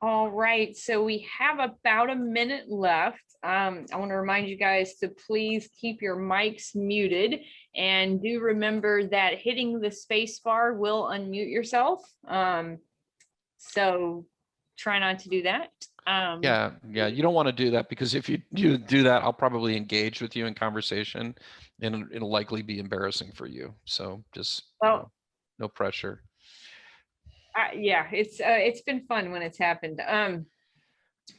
All right, so we have about a minute left. I want to remind you guys to please keep your mics muted, and do remember that hitting the space bar will unmute yourself. So try not to do that. Yeah, you don't want to do that, because if you do that, I'll probably engage with you in conversation, and it'll likely be embarrassing for you. So just, Well, no pressure. yeah, it's been fun when it's happened.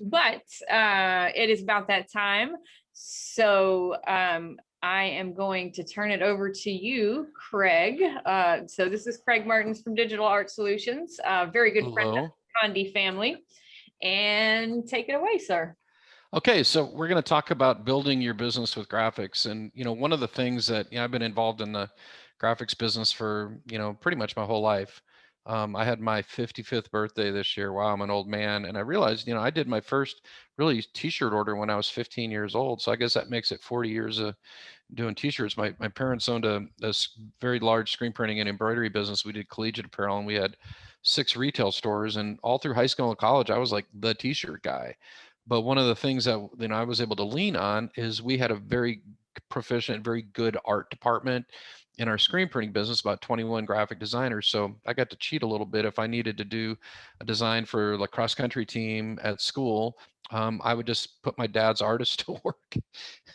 But it is about that time. So I am going to turn it over to you, Craig. So this is Craig Mertens from Digital Art Solutions, very good friend of Hello. the Condi family. And take it away, sir. Okay, so we're going to talk about building your business with graphics. And, one of the things that, I've been involved in the graphics business for, pretty much my whole life. I had my 55th birthday this year. Wow, I'm an old man. And I realized, I did my first really t-shirt order when I was 15 years old. So I guess that makes it 40 years of doing t-shirts. My parents owned a very large screen printing and embroidery business. We did collegiate apparel, and we had 6 retail stores. And all through high school and college, I was like the t-shirt guy. But one of the things that I was able to lean on is we had a very proficient, very good art department in our screen printing business, about 21 graphic designers. So I got to cheat a little bit. If I needed to do a design for the cross country team at school, I would just put my dad's artist to work,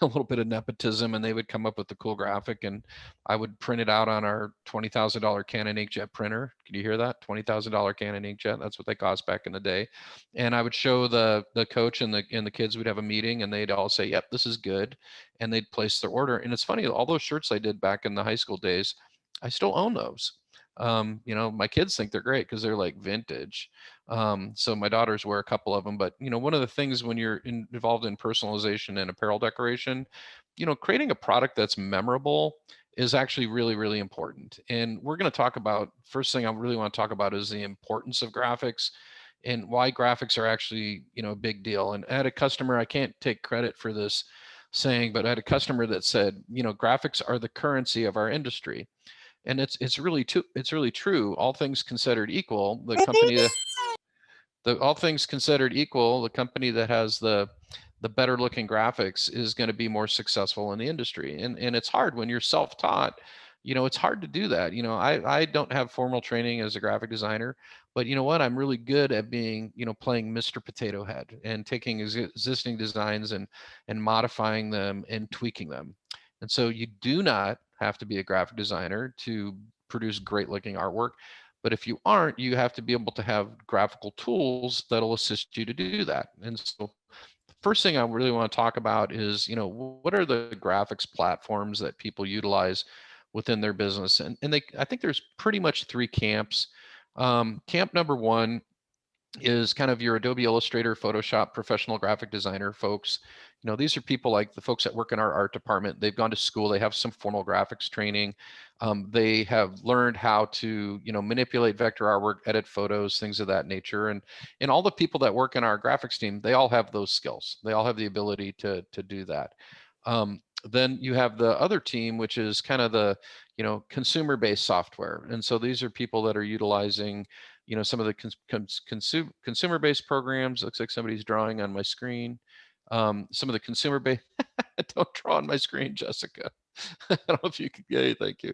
a little bit of nepotism, and they would come up with the cool graphic, and I would print it out on our $20,000 Canon inkjet printer. Can you hear that? $20,000 Canon inkjet. That's what they cost back in the day. And I would show the coach and the kids. We'd have a meeting, and they'd all say, "Yep, this is good," and they'd place their order. And it's funny, all those shirts I did back in the high school days, I still own those. My kids think they're great because they're like vintage. So my daughters wear a couple of them. But one of the things when you're involved in personalization and apparel decoration, creating a product that's memorable is actually really, really important. And we're going to talk about, first thing I really want to talk about is the importance of graphics and why graphics are actually, a big deal. And I had a customer, I can't take credit for this saying, but I had a customer that said, graphics are the currency of our industry. And it's really true. All things considered equal, all things considered equal, the company that has the better looking graphics is going to be more successful in the industry. And it's hard when you're self-taught. It's hard to do that. I don't have formal training as a graphic designer, but you know what? I'm really good at being, playing Mr. Potato Head and taking existing designs and modifying them and tweaking them. And so you do not have to be a graphic designer to produce great looking artwork. But if you aren't, you have to be able to have graphical tools that'll assist you to do that. And so the first thing I really want to talk about is, what are the graphics platforms that people utilize within their business? And I think there's pretty much 3 camps. Camp number 1 is kind of your Adobe Illustrator, Photoshop, professional graphic designer folks. These are people like the folks that work in our art department. They've gone to school, they have some formal graphics training. They have learned how to, manipulate vector artwork, edit photos, things of that nature. And all the people that work in our graphics team, they all have those skills. They all have the ability to do that. Then you have the other team, which is kind of the, consumer-based software. And so these are people that are utilizing, some of the consumer-based programs. Looks like somebody's drawing on my screen. Some of the consumer-based, don't draw on my screen, Jessica. I don't know if you could, yeah, thank you.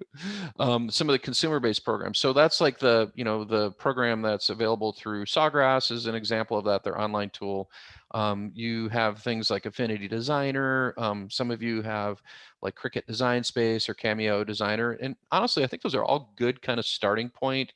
Some of the consumer-based programs. So that's like the program that's available through Sawgrass is an example of that, their online tool. You have things like Affinity Designer. Some of you have like Cricut Design Space or Cameo Designer. And honestly, I think those are all good kind of starting point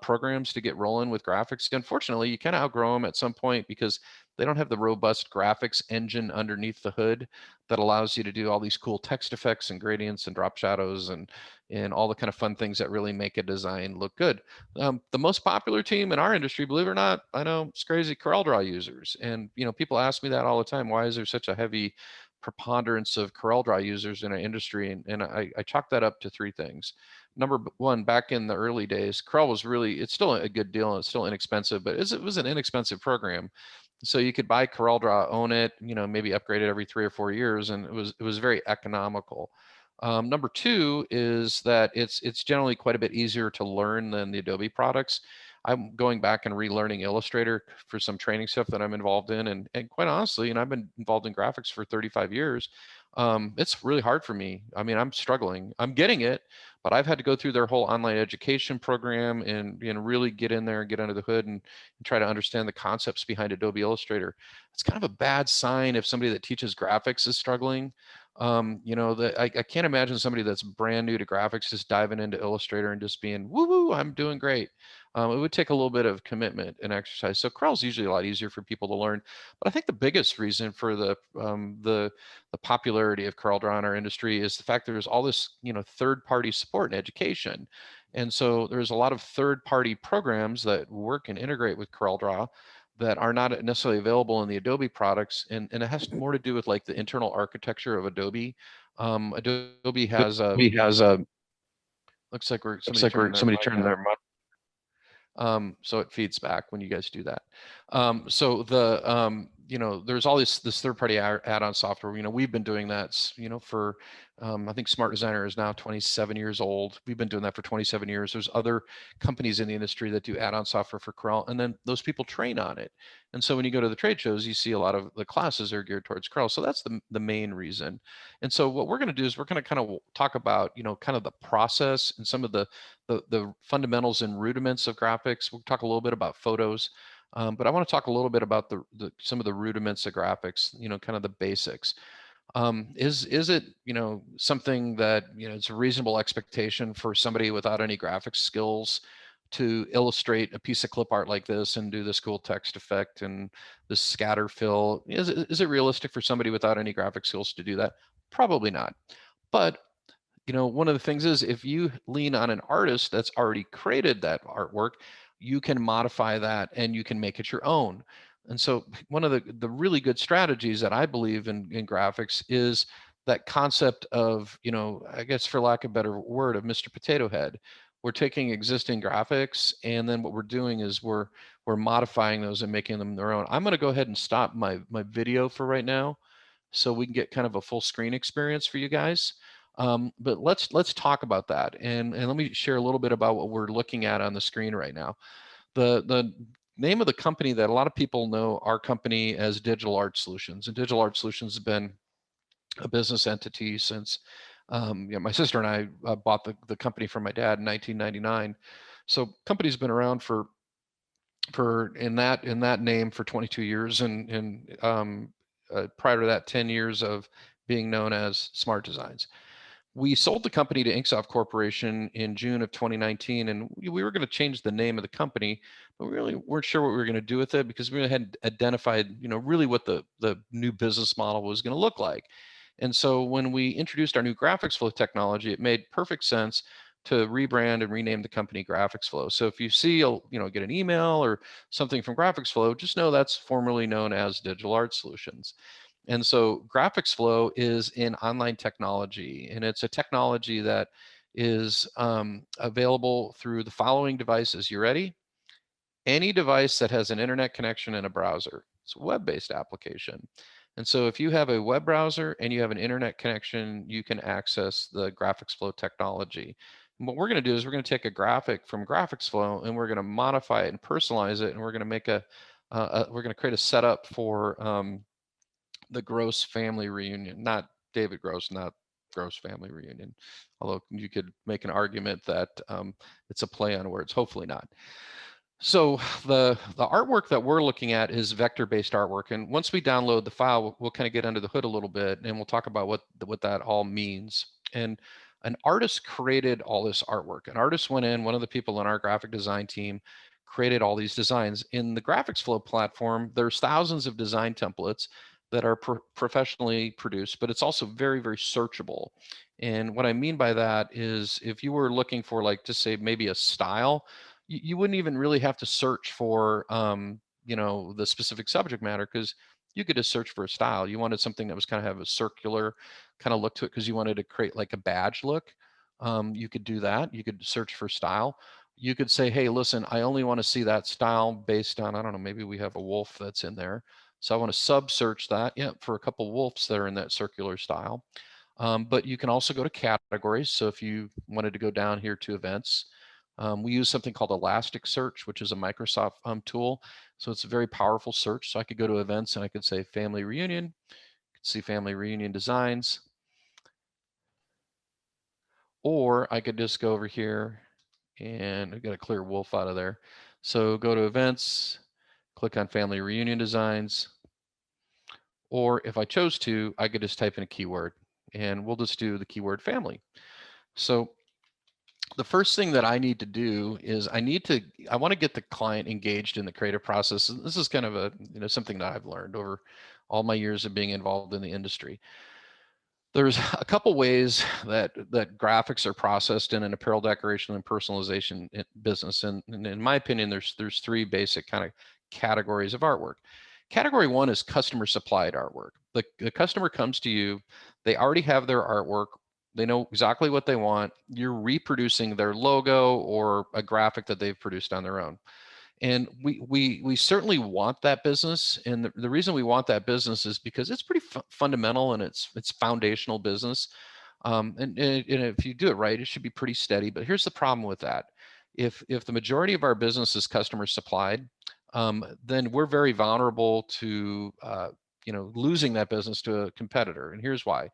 programs to get rolling with graphics. Unfortunately, you kind of outgrow them at some point because they don't have the robust graphics engine underneath the hood that allows you to do all these cool text effects and gradients and drop shadows and all the kind of fun things that really make a design look good. The most popular team in our industry, believe it or not, I know it's crazy, CorelDRAW users. And people ask me that all the time. Why is there such a heavy preponderance of CorelDRAW users in our industry? And I chalk that up to 3 things. Number 1, back in the early days, Corel was really, it's still a good deal and it's still inexpensive, but it was an inexpensive program. So you could buy CorelDRAW, own it, maybe upgrade it every 3 or 4 years, and it was very economical. Number 2 is that it's generally quite a bit easier to learn than the Adobe products. I'm going back and relearning Illustrator for some training stuff that I'm involved in. And quite honestly, and I've been involved in graphics for 35 years. It's really hard for me. I mean, I'm struggling. I'm getting it, but I've had to go through their whole online education program and really get in there and get under the hood and try to understand the concepts behind Adobe Illustrator. It's kind of a bad sign if somebody that teaches graphics is struggling. I can't imagine somebody that's brand new to graphics just diving into Illustrator and just being woo woo, I'm doing great. It would take a little bit of commitment and exercise. So Corel's usually a lot easier for people to learn. But I think the biggest reason for the popularity of CorelDRAW in our industry is the fact there's all this third-party support in education. And so there's a lot of third-party programs that work and integrate with CorelDRAW that are not necessarily available in the Adobe products, and it has more to do with like the internal architecture of Adobe. Adobe has a looks like somebody turned their mic on. So it feeds back when you guys do that. So there's all this third-party add-on software. We've been doing that, for I think Smart Designer is now 27 years old. We've been doing that for 27 years. There's other companies in the industry that do add-on software for Corel, and then those people train on it. And so when you go to the trade shows, you see a lot of the classes are geared towards Corel. So that's the main reason. And so what we're going to do is we're going to kind of talk about, kind of the process and some of the fundamentals and rudiments of graphics. We'll talk a little bit about photos, but I want to talk a little bit about some of the rudiments of graphics, kind of the basics. Is it, something that, it's a reasonable expectation for somebody without any graphics skills to illustrate a piece of clip art like this and do this cool text effect and this scatter fill? Is it realistic for somebody without any graphics skills to do that? Probably not. But one of the things is if you lean on an artist that's already created that artwork, you can modify that and you can make it your own. And so one of the really good strategies that I believe in graphics is that concept of, I guess for lack of a better word, of Mr. Potato Head. We're taking existing graphics, and then what we're doing is we're modifying those and making them their own. I'm going to go ahead and stop my video for right now so we can get kind of a full screen experience for you guys. But let's talk about that, and let me share a little bit about what we're looking at on the screen right now. The name of the company that a lot of people know our company as Digital Art Solutions, and Digital Art Solutions has been a business entity since my sister and I bought the company from my dad in 1999. So company's been around for in that name for 22 years, and prior to that 10 years of being known as Smart Designs. We sold the company to Inksoft Corporation in June of 2019, and we were going to change the name of the company, but we really weren't sure what we were going to do with it because we hadn't identified, really what the new business model was going to look like. And so when we introduced our new Graphics Flow technology, it made perfect sense to rebrand and rename the company Graphics Flow. So if you see, get an email or something from Graphics Flow, just know that's formerly known as Digital Art Solutions. And so Graphics Flow is an online technology, and it's a technology that is available through the following devices. You ready? Any device that has an internet connection and a browser. It's a web-based application. And so if you have a web browser and you have an internet connection, you can access the Graphics Flow technology. And what we're going to do is we're going to take a graphic from Graphics Flow and we're going to modify it and personalize it, and we're going to make we're going to create a setup for the Gross family reunion, not David Gross, not Gross family reunion. Although you could make an argument that it's a play on words, hopefully not. So the artwork that we're looking at is vector-based artwork, and once we download the file, we'll kind of get under the hood a little bit, and we'll talk about what that all means. And an artist created all this artwork. An artist went in, one of the people in our graphic design team created all these designs. In the Graphics Flow platform, there's thousands of design templates that are professionally produced, but it's also very, very searchable. And what I mean by that is if you were looking for, like, just say maybe a style, you wouldn't even really have to search for the specific subject matter, because you could just search for a style. You wanted something that was kind of have a circular kind of look to it because you wanted to create like a badge look. You could do that. You could search for style. You could say, hey, listen, I only want to see that style based on, I don't know, maybe we have a wolf that's in there. So I want to sub search that, for a couple wolves that are in that circular style. But you can also go to categories. So if you wanted to go down here to events, We use something called Elasticsearch, which is a Microsoft tool. So it's a very powerful search. So I could go to events and I could say family reunion, could see family reunion designs, or I could just go over here and I got to clear wolf out of there. So go to events, click on family reunion designs, or if I chose to, I could just type in a keyword and we'll just do the keyword family. So the first thing that I need to do is I want to get the client engaged in the creative process. This is kind of a, something that I've learned over all my years of being involved in the industry. There's a couple ways that graphics are processed in an apparel decoration and personalization business, and in my opinion, there's three basic kind of categories of artwork. Category one is customer supplied artwork. The customer comes to you, they already have their artwork, they know exactly what they want. You're reproducing their logo or a graphic that they've produced on their own. And we certainly want that business, and the reason we want that business is because it's pretty fundamental and it's foundational business. And if you do it right, it should be pretty steady. But here's the problem with that: if the majority of our business is customer supplied, then we're very vulnerable to losing that business to a competitor. And here's why: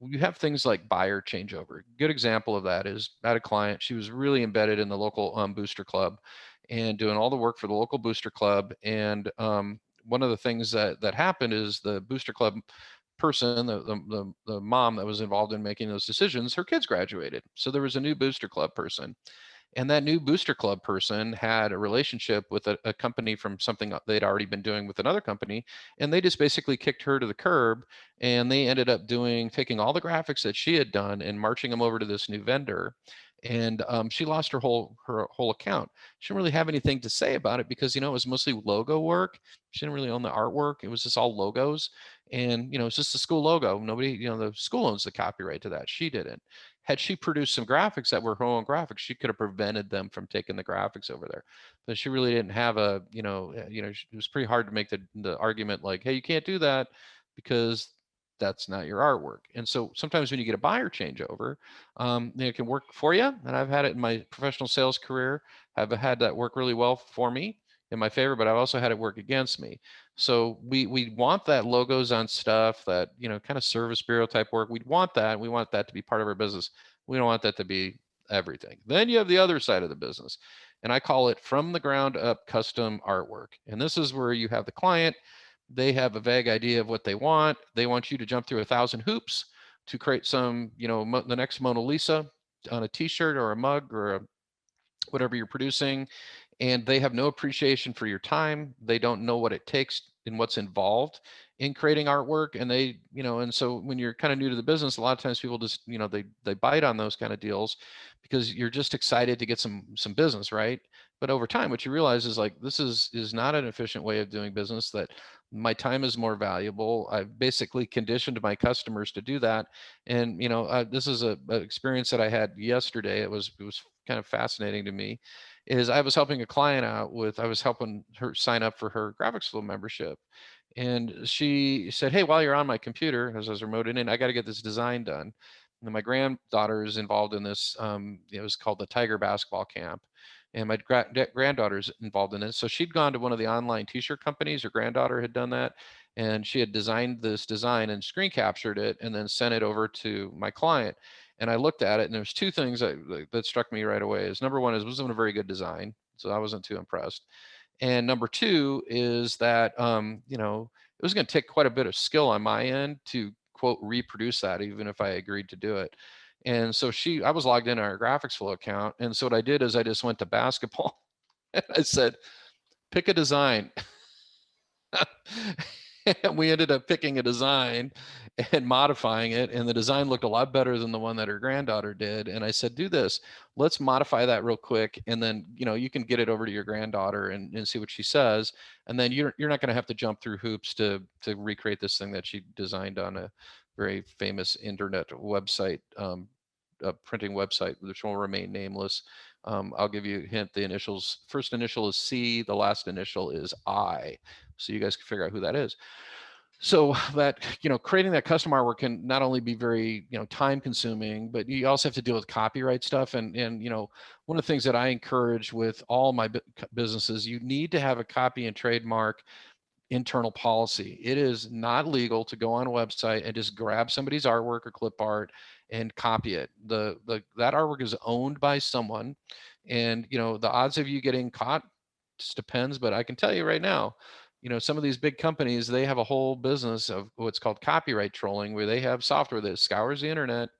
you have things like buyer changeover. Good example of that is I had a client. She was really embedded in the local booster club and doing all the work for the local booster club. And one of the things that happened is the booster club person, the mom that was involved in making those decisions, her kids graduated. So there was a new booster club person. And that new booster club person had a relationship with a company from something they'd already been doing with another company. And they just basically kicked her to the curb. And they ended up taking all the graphics that she had done and marching them over to this new vendor. And she lost her whole account. She didn't really have anything to say about it because, it was mostly logo work. She didn't really own the artwork. It was just all logos. And, it's just a school logo. Nobody, the school owns the copyright to that. She didn't. Had she produced some graphics that were her own graphics, she could have prevented them from taking the graphics over there. But she really didn't have it was pretty hard to make the argument like, hey, you can't do that because that's not your artwork. And so sometimes when you get a buyer changeover, it can work for you. And I've had it in my professional sales career. I've had that work really well for me in my favor, but I've also had it work against me. So we want that logos on stuff, that kind of service bureau type work. We want that. We want that to be part of our business. We don't want that to be everything. Then you have the other side of the business, and I call it from the ground up custom artwork. And this is where you have the client. They have a vague idea of what they want. They want you to jump through 1,000 hoops to create some, the next Mona Lisa on a T-shirt or a mug or whatever you're producing, and they have no appreciation for your time. They don't know what it takes and what's involved in creating artwork. And and so when you're kind of new to the business, a lot of times people just, they bite on those kind of deals because you're just excited to get some business, right? But over time, what you realize is like, this is not an efficient way of doing business, that my time is more valuable. I've basically conditioned my customers to do that. And, this is an experience that I had yesterday. It was kind of fascinating to me. Is I was helping a client out I was helping her sign up for her graphics flow membership. And she said, hey, while you're on my computer, as I was remoting in, I got to get this design done. And my granddaughter is involved in this. It was called the Tiger Basketball Camp. And my granddaughter's involved in it. So she'd gone to one of the online t-shirt companies. Her granddaughter had done that. And she had designed this design and screen captured it and then sent it over to my client. And I looked at it, and there's two things that struck me right away. Is number one, it wasn't a very good design, so I wasn't too impressed. And number two is that it was going to take quite a bit of skill on my end to quote reproduce that, even if I agreed to do it. And so I was logged in our graphics flow account, and so what I did is I just went to basketball, and I said, pick a design. And we ended up picking a design and modifying it, and the design looked a lot better than the one that her granddaughter did. And I said, do this, let's modify that real quick, and then you can get it over to your granddaughter and see what she says. And then you're not going to have to jump through hoops to recreate this thing that she designed on a very famous internet website, a printing website, which will remain nameless. I'll give you a hint: the first initial is C, the last initial is I, so you guys can figure out who that is. So that, creating that custom artwork can not only be very, time consuming, but you also have to deal with copyright stuff. And one of the things that I encourage with all my businesses, you need to have a copy and trademark internal policy. It is not legal to go on a website and just grab somebody's artwork or clip art and copy it. That artwork is owned by someone, and the odds of you getting caught just depends. But I can tell you right now, some of these big companies, they have a whole business of what's called copyright trolling, where they have software that scours the internet,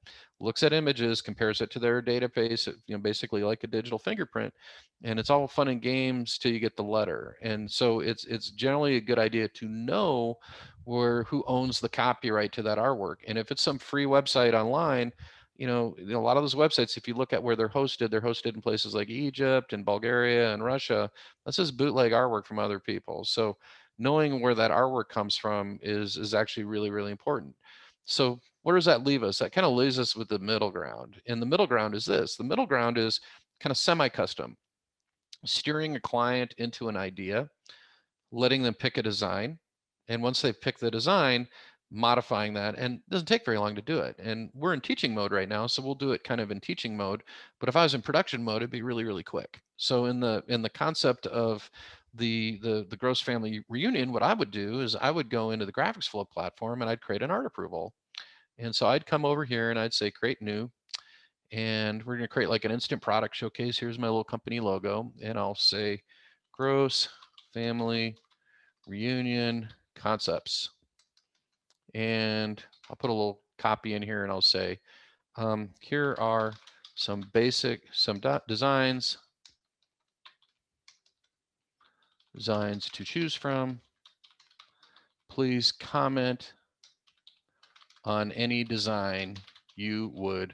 looks at images, compares it to their database, basically like a digital fingerprint, and it's all fun and games till you get the letter. And so it's generally a good idea to know who owns the copyright to that artwork. And if it's some free website online, a lot of those websites, if you look at where they're hosted in places like Egypt and Bulgaria and Russia. That's just bootleg artwork from other people. So knowing where that artwork comes from is actually really, really important. So where does that leave us? That kind of leaves us with the middle ground. And the middle ground is this. The middle ground is kind of semi-custom, steering a client into an idea, letting them pick a design. And once they've picked the design, modifying that. And it doesn't take very long to do it. And we're in teaching mode right now, so we'll do it kind of in teaching mode. But if I was in production mode, it'd be really, really quick. So in the concept of the Gross Family Reunion, what I would do is I would go into the graphics flow platform and I'd create an art approval. And so I'd come over here and I'd say create new, and we're going to create like an instant product showcase. Here's my little company logo, and I'll say Gross Family Reunion Concepts. And I'll put a little copy in here and I'll say, here are some designs to choose from. Please comment on any design you would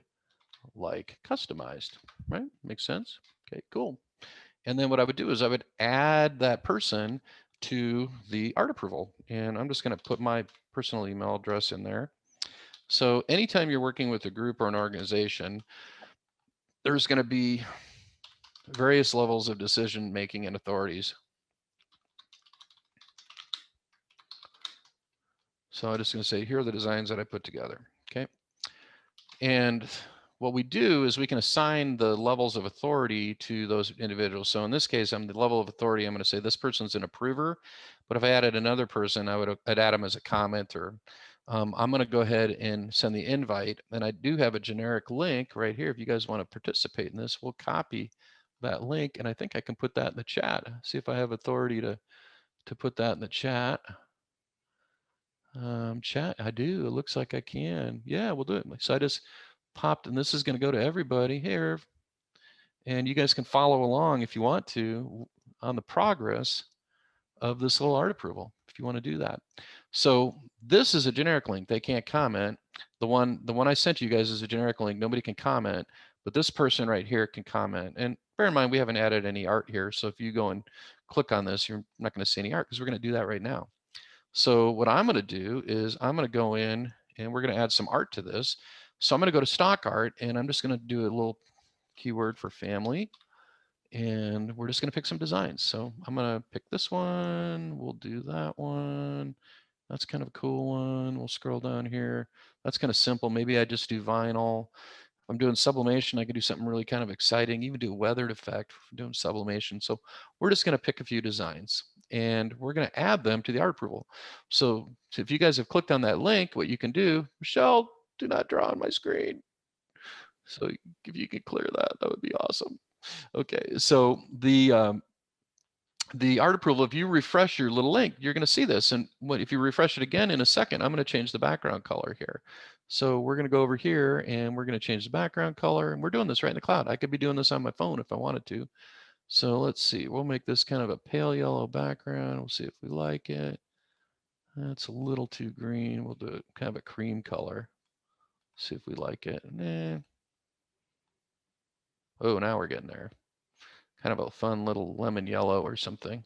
like customized, right? Makes sense? Okay, cool. And then what I would do is I would add that person to the art approval. And I'm just going to put my personal email address in there. So anytime you're working with a group or an organization, there's going to be various levels of decision making and authorities. So I'm just going to say, here are the designs that I put together. Okay. And what we do is we can assign the levels of authority to those individuals. So in this case, I'm the level of authority. I'm going to say this person's an approver. But if I added another person, I'd add them as a commenter. I'm going to go ahead and send the invite. And I do have a generic link right here. If you guys want to participate in this, we'll copy that link. And I think I can put that in the chat. See if I have authority to put that in the chat. Chat, I do. It looks like I can. Yeah, we'll do it. So I just popped, and this is going to go to everybody here. And you guys can follow along if you want to on the progress of this little art approval, if you want to do that. So this is a generic link. They can't comment. The one I sent you guys is a generic link. Nobody can comment, but this person right here can comment. And bear in mind, we haven't added any art here. So if you go and click on this, you're not going to see any art because we're going to do that right now. So what I'm going to do is I'm going to go in and we're going to add some art to this. So I'm going to go to stock art and I'm just going to do a little keyword for family. And we're just going to pick some designs. So I'm going to pick this one. We'll do that one. That's kind of a cool one. We'll scroll down here. That's kind of simple. Maybe I just do vinyl. If I'm doing sublimation, I can do something really kind of exciting, even do a weathered effect if I'm doing sublimation. So we're just going to pick a few designs and we're going to add them to the art approval. So if you guys have clicked on that link, what you can do, Michelle, do not draw on my screen. So if you could clear that, that would be awesome. Okay, so the art approval, if you refresh your little link, you're going to see this. And if you refresh it again in a second, I'm going to change the background color here. So we're going to go over here and we're going to change the background color. And we're doing this right in the cloud. I could be doing this on my phone if I wanted to. So let's see, we'll make this kind of a pale yellow background. We'll see if we like it. That's a little too green. We'll do it kind of a cream color. See if we like it. Oh, now we're getting there. Kind of a fun little lemon yellow or something.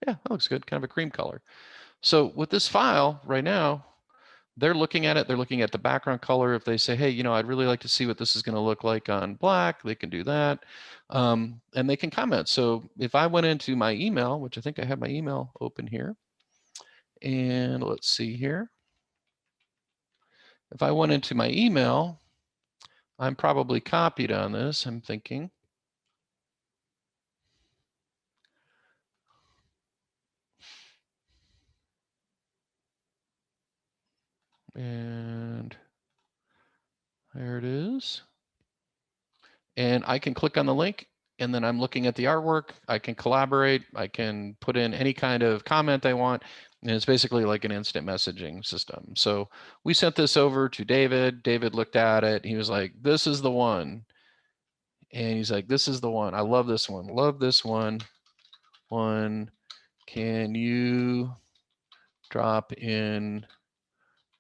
Yeah, that looks good, kind of a cream color. So with this file right now, they're looking at it, they're looking at the background color. If they say, hey, I'd really like to see what this is going to look like on black, they can do that. And they can comment. So if I went into my email, which I think I have my email open here, And let's see here. If I went into my email, I'm probably copied on this, I'm thinking. And there it is. And I can click on the link, and then I'm looking at the artwork. I can collaborate. I can put in any kind of comment I want. And it's basically like an instant messaging system. So we sent this over to David. David looked at it. He was like, this is the one. And he's like, this is the one. I love this one. Love this one. Can you drop in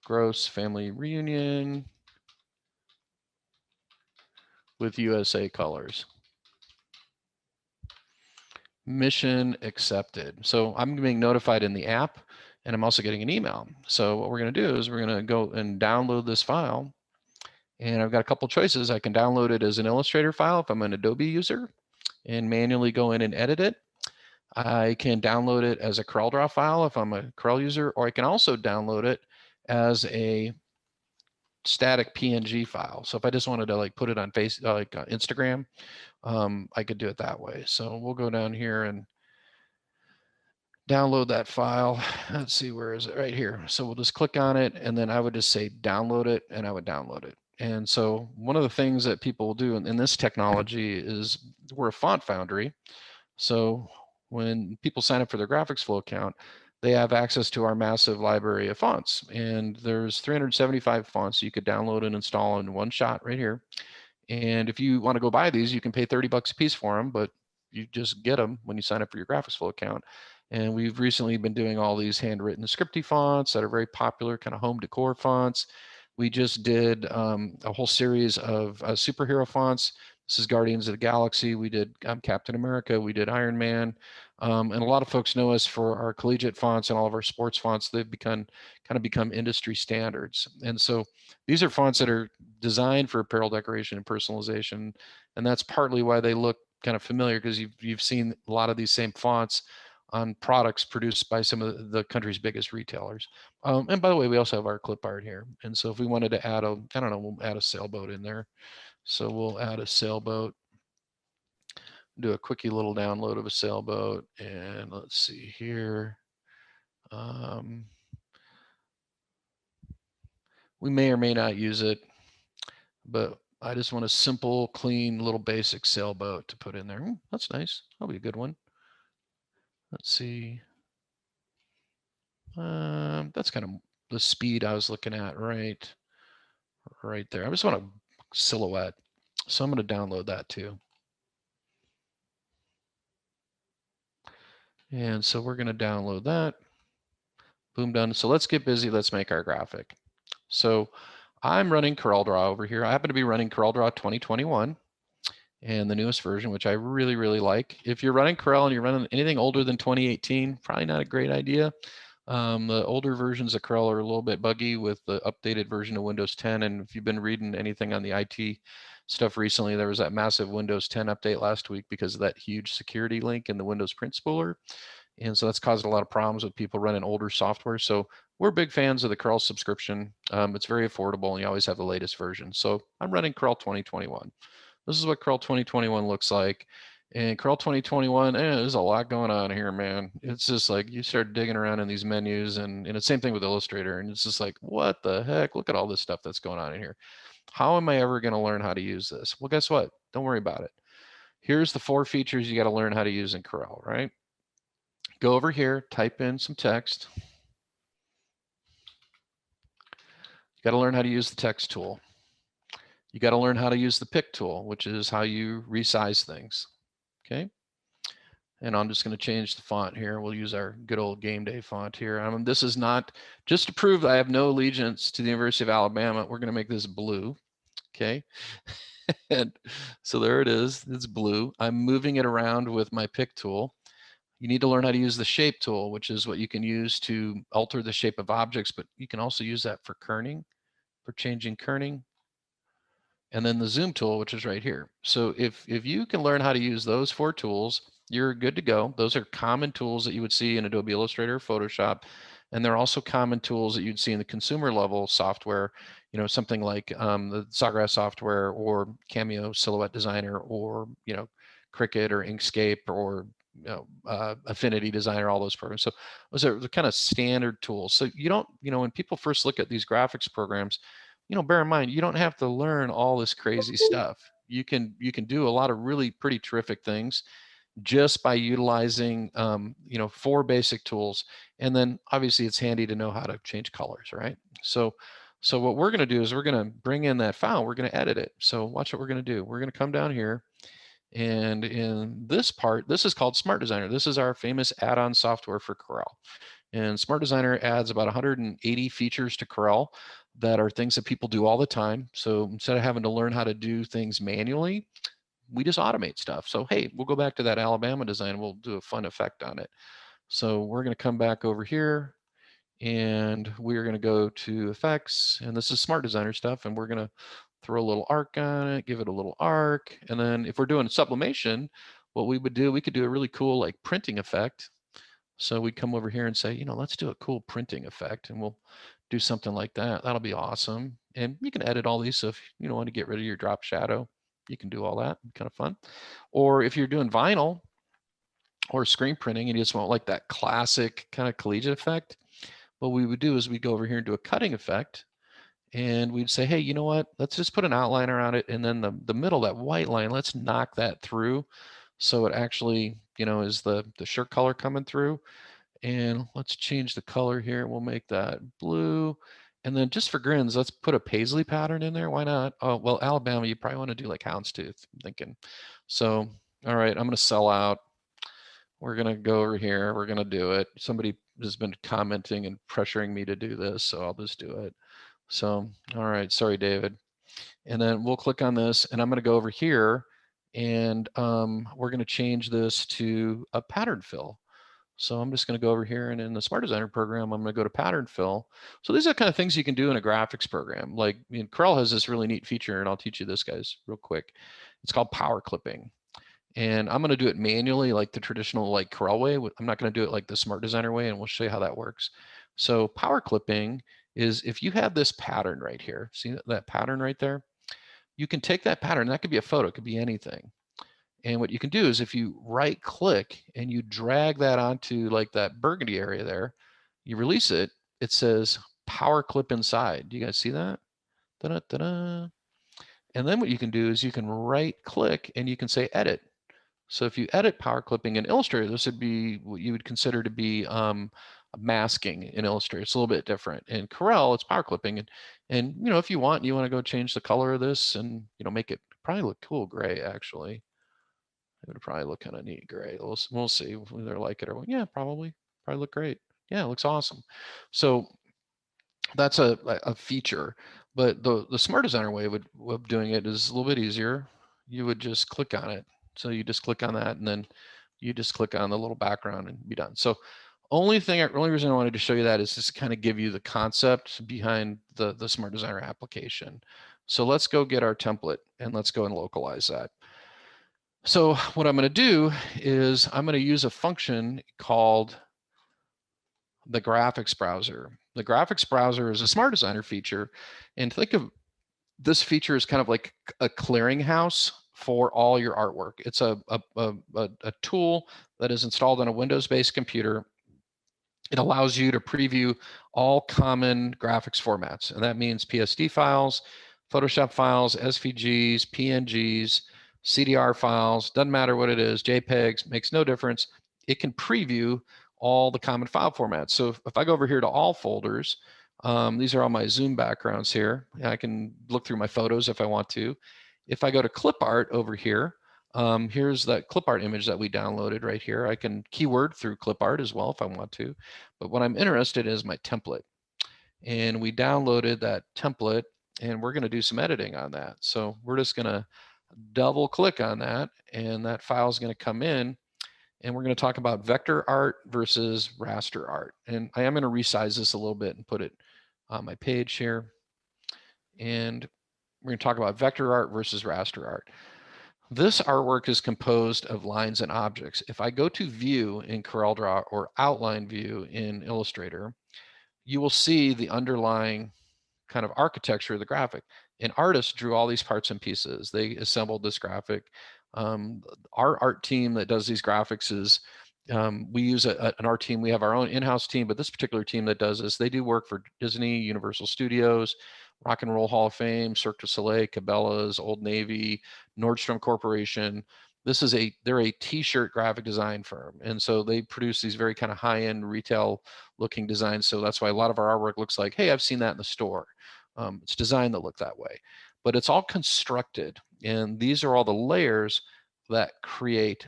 gross family reunion with USA colors? Mission accepted. So I'm being notified in the app, and I'm also getting an email. So what we're going to do is we're going to go and download this file. And I've got a couple choices. I can download it as an Illustrator file if I'm an Adobe user and manually go in and edit it. I can download it as a CorelDRAW file if I'm a Corel user, or I can also download it as a static PNG file. So if I just wanted to like put it on Instagram, I could do it that way. So we'll go down here and download that file. Let's see, where is it? Right here. So we'll just click on it, and then I would just say download it, and I would download it. And so one of the things that people will do in this technology is we're a font foundry. So when people sign up for their Graphics Flow account, they have access to our massive library of fonts. And there's 375 fonts you could download and install in one shot right here. And if you want to go buy these, you can pay 30 bucks a piece for them, but you just get them when you sign up for your Graphics Flow account. And we've recently been doing all these handwritten scripty fonts that are very popular, kind of home decor fonts. We just did a whole series of superhero fonts. This is Guardians of the Galaxy. We did Captain America. We did Iron Man. And a lot of folks know us for our collegiate fonts and all of our sports fonts. They've kind of become industry standards. And so these are fonts that are designed for apparel decoration and personalization. And that's partly why they look kind of familiar, because you've seen a lot of these same fonts on products produced by some of the country's biggest retailers. And by the way, we also have our clip art here. And so if we wanted to add I don't know, we'll add a sailboat in there. So we'll add a sailboat, do a quickie little download of a sailboat. And let's see here. We may or may not use it, but I just want a simple, clean, little basic sailboat to put in there. That's nice. That'll be a good one. Let's see. That's kind of the speed I was looking at right there. I just want a silhouette. So I'm going to download that too. And so we're going to download that. Boom, done. So let's get busy. Let's make our graphic. So I'm running CorelDRAW over here. I happen to be running CorelDRAW 2021 and the newest version, which I really, really like. If you're running Corel and you're running anything older than 2018, probably not a great idea. The older versions of Corel are a little bit buggy with the updated version of Windows 10. And if you've been reading anything on the IT stuff recently, there was that massive Windows 10 update last week because of that huge security link in the Windows print spooler. And so that's caused a lot of problems with people running older software. So we're big fans of the Corel subscription. It's very affordable, and you always have the latest version. So I'm running Corel 2021. This is what Corel 2021 looks like. And Corel 2021, there's a lot going on here, man. It's just like you start digging around in these menus, and it's the same thing with Illustrator. And it's just like, what the heck? Look at all this stuff that's going on in here. How am I ever going to learn how to use this? Well, guess what? Don't worry about it. Here's the 4 features you got to learn how to use in Corel, right? Go over here, type in some text. You got to learn how to use the text tool. You got to learn how to use the pick tool, which is how you resize things. Okay. And I'm just going to change the font here. We'll use our good old game day font here. This is not just to prove that I have no allegiance to the University of Alabama. We're going to make this blue. Okay. And so there it is. It's blue. I'm moving it around with my pick tool. You need to learn how to use the shape tool, which is what you can use to alter the shape of objects, but you can also use that for kerning, for changing kerning. And then the zoom tool, which is right here. So if you can learn how to use those 4 tools, you're good to go. Those are common tools that you would see in Adobe Illustrator, Photoshop, And there are also common tools that you'd see in the consumer level software, you know, something like the Sawgrass software or Cameo Silhouette Designer or, you know, Cricut or Inkscape or, you know, Affinity Designer, all those programs. So those are the kind of standard tools. So you don't, you know, when people first look at these graphics programs, you know, bear in mind, you don't have to learn all this crazy stuff. You can do a lot of really pretty terrific things just by utilizing, you know, 4 basic tools. And then obviously it's handy to know how to change colors, right? So what we're going to do is we're going to bring in that file, we're going to edit it. So watch what we're going to do. We're going to come down here, and in this part, this is called Smart Designer. This is our famous add-on software for Corel. And Smart Designer adds about 180 features to Corel that are things that people do all the time. So instead of having to learn how to do things manually, we just automate stuff. So hey, we'll go back to that Alabama design. We'll do a fun effect on it. So we're going to come back over here, and we're going to go to effects, and this is Smart Designer stuff, and we're going to throw a little arc on it, give it a little arc. And then if we're doing sublimation, what we would do, we could do a really cool like printing effect. So we'd come over here and say, you know, let's do a cool printing effect, and we'll do something like that. That'll be awesome. And you can edit all these. So if you don't want to get rid of your drop shadow, you can do all that. Kind of fun. Or if you're doing vinyl or screen printing and you just want like that classic kind of collegiate effect, what we would do is we'd go over here and do a cutting effect. And we'd say, hey, you know what? Let's just put an outline around it. And then the middle, that white line, let's knock that through. So it actually, you know, is the shirt color coming through. And let's change the color here. We'll make that blue. And then just for grins, let's put a paisley pattern in there. Why not? Oh, well, Alabama, you probably want to do like houndstooth, I'm thinking. So, all right, I'm going to sell out. We're going to go over here. We're going to do it. Somebody has been commenting and pressuring me to do this, so I'll just do it. So, all right, sorry, David. And then we'll click on this, and I'm going to go over here, and we're going to change this to a pattern fill. So I'm just going to go over here, and in the Smart Designer program, I'm going to go to pattern fill. So these are the kind of things you can do in a graphics program. Like, I mean, Corel has this really neat feature, and I'll teach you this, guys, real quick. It's called power clipping. And I'm going to do it manually, like the traditional like Corel way. I'm not going to do it like the Smart Designer way, and we'll show you how that works. So power clipping is if you have this pattern right here, see that pattern right there? You can take that pattern, that could be a photo, it could be anything. And what you can do is if you right click and you drag that onto like that burgundy area there, you release it, it says power clip inside. Do you guys see that? Da-da, da-da. And then what you can do is you can right click and you can say edit. So if you edit power clipping in Illustrator, this would be what you would consider to be masking in Illustrator. It's a little bit different. In Corel, it's power clipping, and you know, if you want to go change the color of this and you know make it probably look cool gray. Actually, it would probably look kind of neat gray. We'll see whether they like it or yeah, probably look great. Yeah, it looks awesome. So that's a feature, but the Smart Designer way of doing it is a little bit easier. You would just click on it. So you just click on that, and then you just click on the little background and be done. So only reason I wanted to show you that is just kind of give you the concept behind the Smart Designer application. So let's go get our template and let's go and localize that. So what I'm going to do is I'm going to use a function called the graphics browser. The graphics browser is a Smart Designer feature, and think of this feature as kind of like a clearinghouse for all your artwork. It's a tool that is installed on a Windows-based computer. It allows you to preview all common graphics formats, and that means PSD files, Photoshop files, SVGs, PNGs, CDR files, doesn't matter what it is, JPEGs, makes no difference. It can preview all the common file formats. So if I go over here to all folders, these are all my Zoom backgrounds here. I can look through my photos if I want to. If I go to clip art over here, here's that clip art image that we downloaded right here. I can keyword through clip art as well if I want to, but what I'm interested in is my template. And we downloaded that template, and we're going to do some editing on that. So we're just going to double click on that, and that file is going to come in, and we're going to talk about vector art versus raster art. And I am going to resize this a little bit and put it on my page here. And we're going to talk about vector art versus raster art. This artwork is composed of lines and objects. If I go to view in CorelDRAW or outline view in Illustrator, you will see the underlying kind of architecture of the graphic. An artist drew all these parts and pieces. They assembled this graphic. Our art team that does these graphics is, we use an art team. We have our own in-house team, but this particular team that does this, they do work for Disney, Universal Studios, Rock and Roll Hall of Fame, Cirque du Soleil, Cabela's, Old Navy, Nordstrom Corporation. They're a t-shirt graphic design firm. And so they produce these very kind of high-end retail looking designs. So that's why a lot of our artwork looks like, hey, I've seen that in the store. It's designed to look that way, but it's all constructed. And these are all the layers that create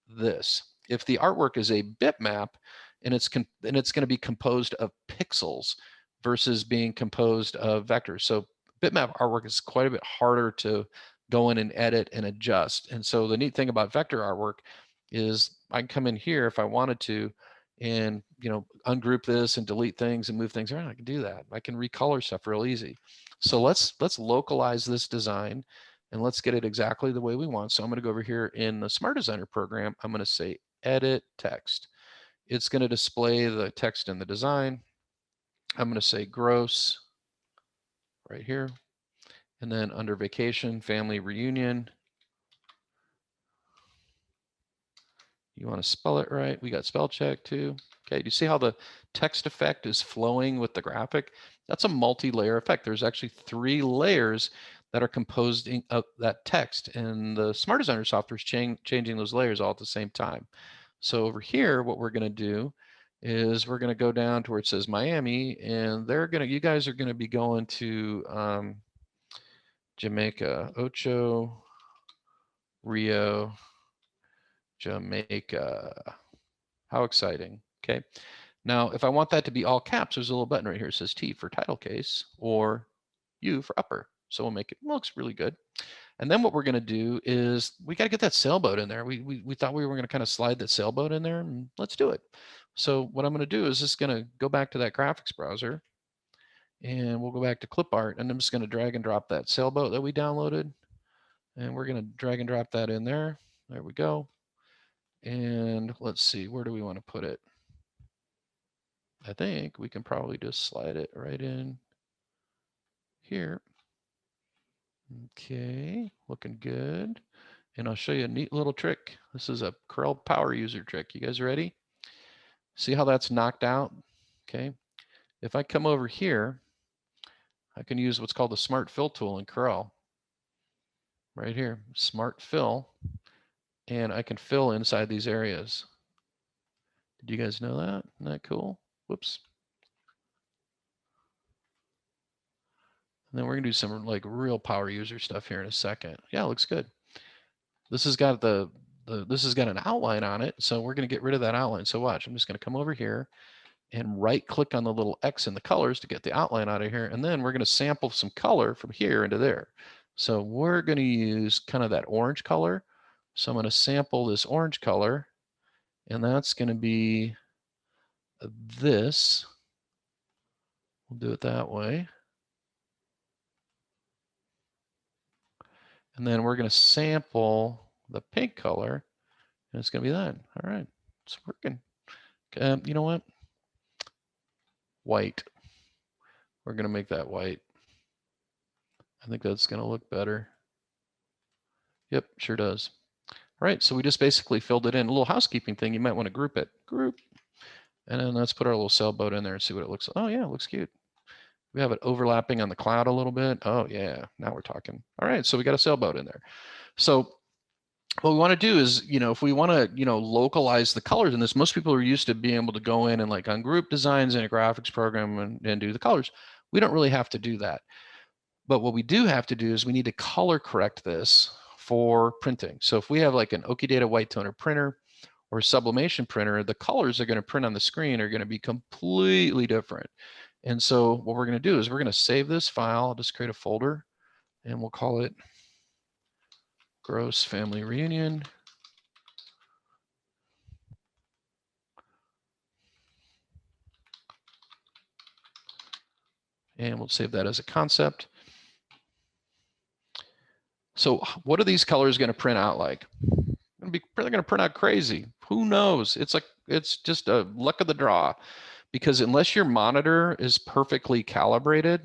this. If the artwork is a bitmap and it's going to be composed of pixels versus being composed of vectors. So bitmap artwork is quite a bit harder to go in and edit and adjust. And so the neat thing about vector artwork is I can come in here if I wanted to and ungroup this and delete things and move things around. I can do that. I can recolor stuff real easy. So let's localize this design and let's get it exactly the way we want. So I'm going to go over here in the Smart Designer program. I'm going to say edit text. It's going to display the text in the design. I'm going to say gross right here. And then under vacation, family reunion, you want to spell it right. We got spell check too. Okay, do you see how the text effect is flowing with the graphic? That's a multi-layer effect. There's actually 3 layers that are composed of that text, and the Smart Designer software is changing those layers all at the same time. So over here, what we're going to do is we're going to go down to where it says Miami, and you guys are going to be going to Jamaica, Ocho Rio, Jamaica. How exciting. Okay. Now, if I want that to be all caps, there's a little button right here. It says T for title case or U for upper. So we'll make it, looks really good. And then what we're going to do is we got to get that sailboat in there. We thought we were going to kind of slide that sailboat in there, and let's do it. So what I'm going to do is just going to go back to that graphics browser, and we'll go back to clip art, and I'm just going to drag and drop that sailboat that we downloaded, and we're going to drag and drop that in there. There we go. And let's see, where do we want to put it? I think we can probably just slide it right in here. Okay, looking good. And I'll show you a neat little trick. This is a Corel power user trick. You guys ready? See how that's knocked out? Okay. If I come over here, I can use what's called the Smart Fill tool in Corel. Right here, Smart Fill. And I can fill inside these areas. Did you guys know that? Isn't that cool? Whoops. And then we're gonna do some like real power user stuff here in a second. Yeah, it looks good. This has got this has got an outline on it, so we're gonna get rid of that outline. So watch, I'm just gonna come over here and right click on the little X in the colors to get the outline out of here, and then we're gonna sample some color from here into there. So we're gonna use kind of that orange color. So I'm gonna sample this orange color, and that's gonna be this. We'll do it that way. And then we're going to sample the pink color, and it's going to be that. All right, it's working. You know what? White. We're going to make that white. I think that's going to look better. Yep, sure does. All right, so we just basically filled it in. A little housekeeping thing, you might want to group it. Group. And then let's put our little sailboat in there and see what it looks like. Oh, yeah, it looks cute. We have it overlapping on the cloud a little bit. Oh, yeah, now we're talking. All right, so we got a sailboat in there. So what we want to do is, if we want to, localize the colors in this, most people are used to being able to go in and like ungroup designs in a graphics program and do the colors. We don't really have to do that. But what we do have to do is we need to color correct this for printing. So if we have like an Okidata white toner printer or sublimation printer, the colors are going to print on the screen are going to be completely different. And so what we're going to do is we're going to save this file. I'll just create a folder and we'll call it Gross Family Reunion. And we'll save that as a concept. So what are these colors going to print out like? They're going to print out crazy. Who knows? It's just a luck of the draw. because unless your monitor is perfectly calibrated,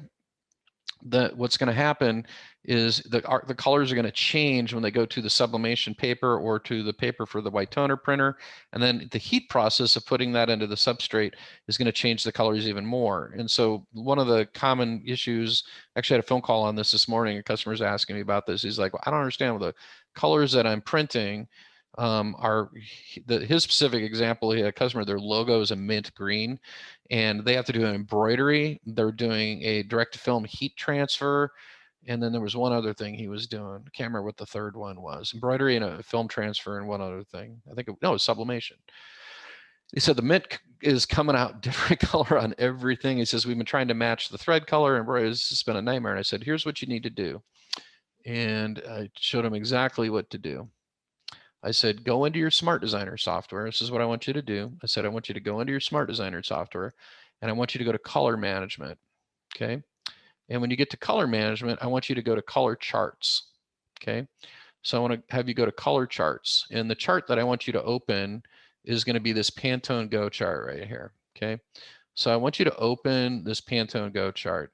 what's going to happen is the colors are going to change when they go to the sublimation paper or to the paper for the white toner printer, and then the heat process of putting that into the substrate is going to change the colors even more. And so one of the common issues, actually I had a phone call on this morning, a customer's asking me about this. He's like, well, I don't understand, the colors that I'm printing are his specific example. He had a customer, their logo is a mint green, and they have to do an embroidery. They're doing a direct to film heat transfer, and then there was one other thing he was doing. I can't remember what the third one was. Embroidery and a film transfer and one other thing. I think no, it was sublimation. He said the mint is coming out different color on everything. He says we've been trying to match the thread color, and it's just been a nightmare. And I said, here's what you need to do, and I showed him exactly what to do. I said, go into your Smart Designer software. This is what I want you to do. I said, I want you to go into your Smart Designer software, and I want you to go to color management. Okay. And when you get to color management, I want you to go to color charts. Okay. So I want to have you go to color charts. And the chart that I want you to open is going to be this Pantone Go chart right here. Okay. So I want you to open this Pantone Go chart.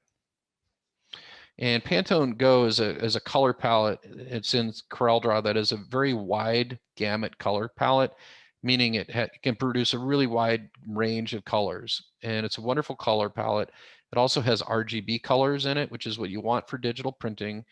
And Pantone Go is a color palette. It's in CorelDRAW that is a very wide gamut color palette, meaning it can produce a really wide range of colors. And it's a wonderful color palette. It also has RGB colors in it, which is what you want for digital printing.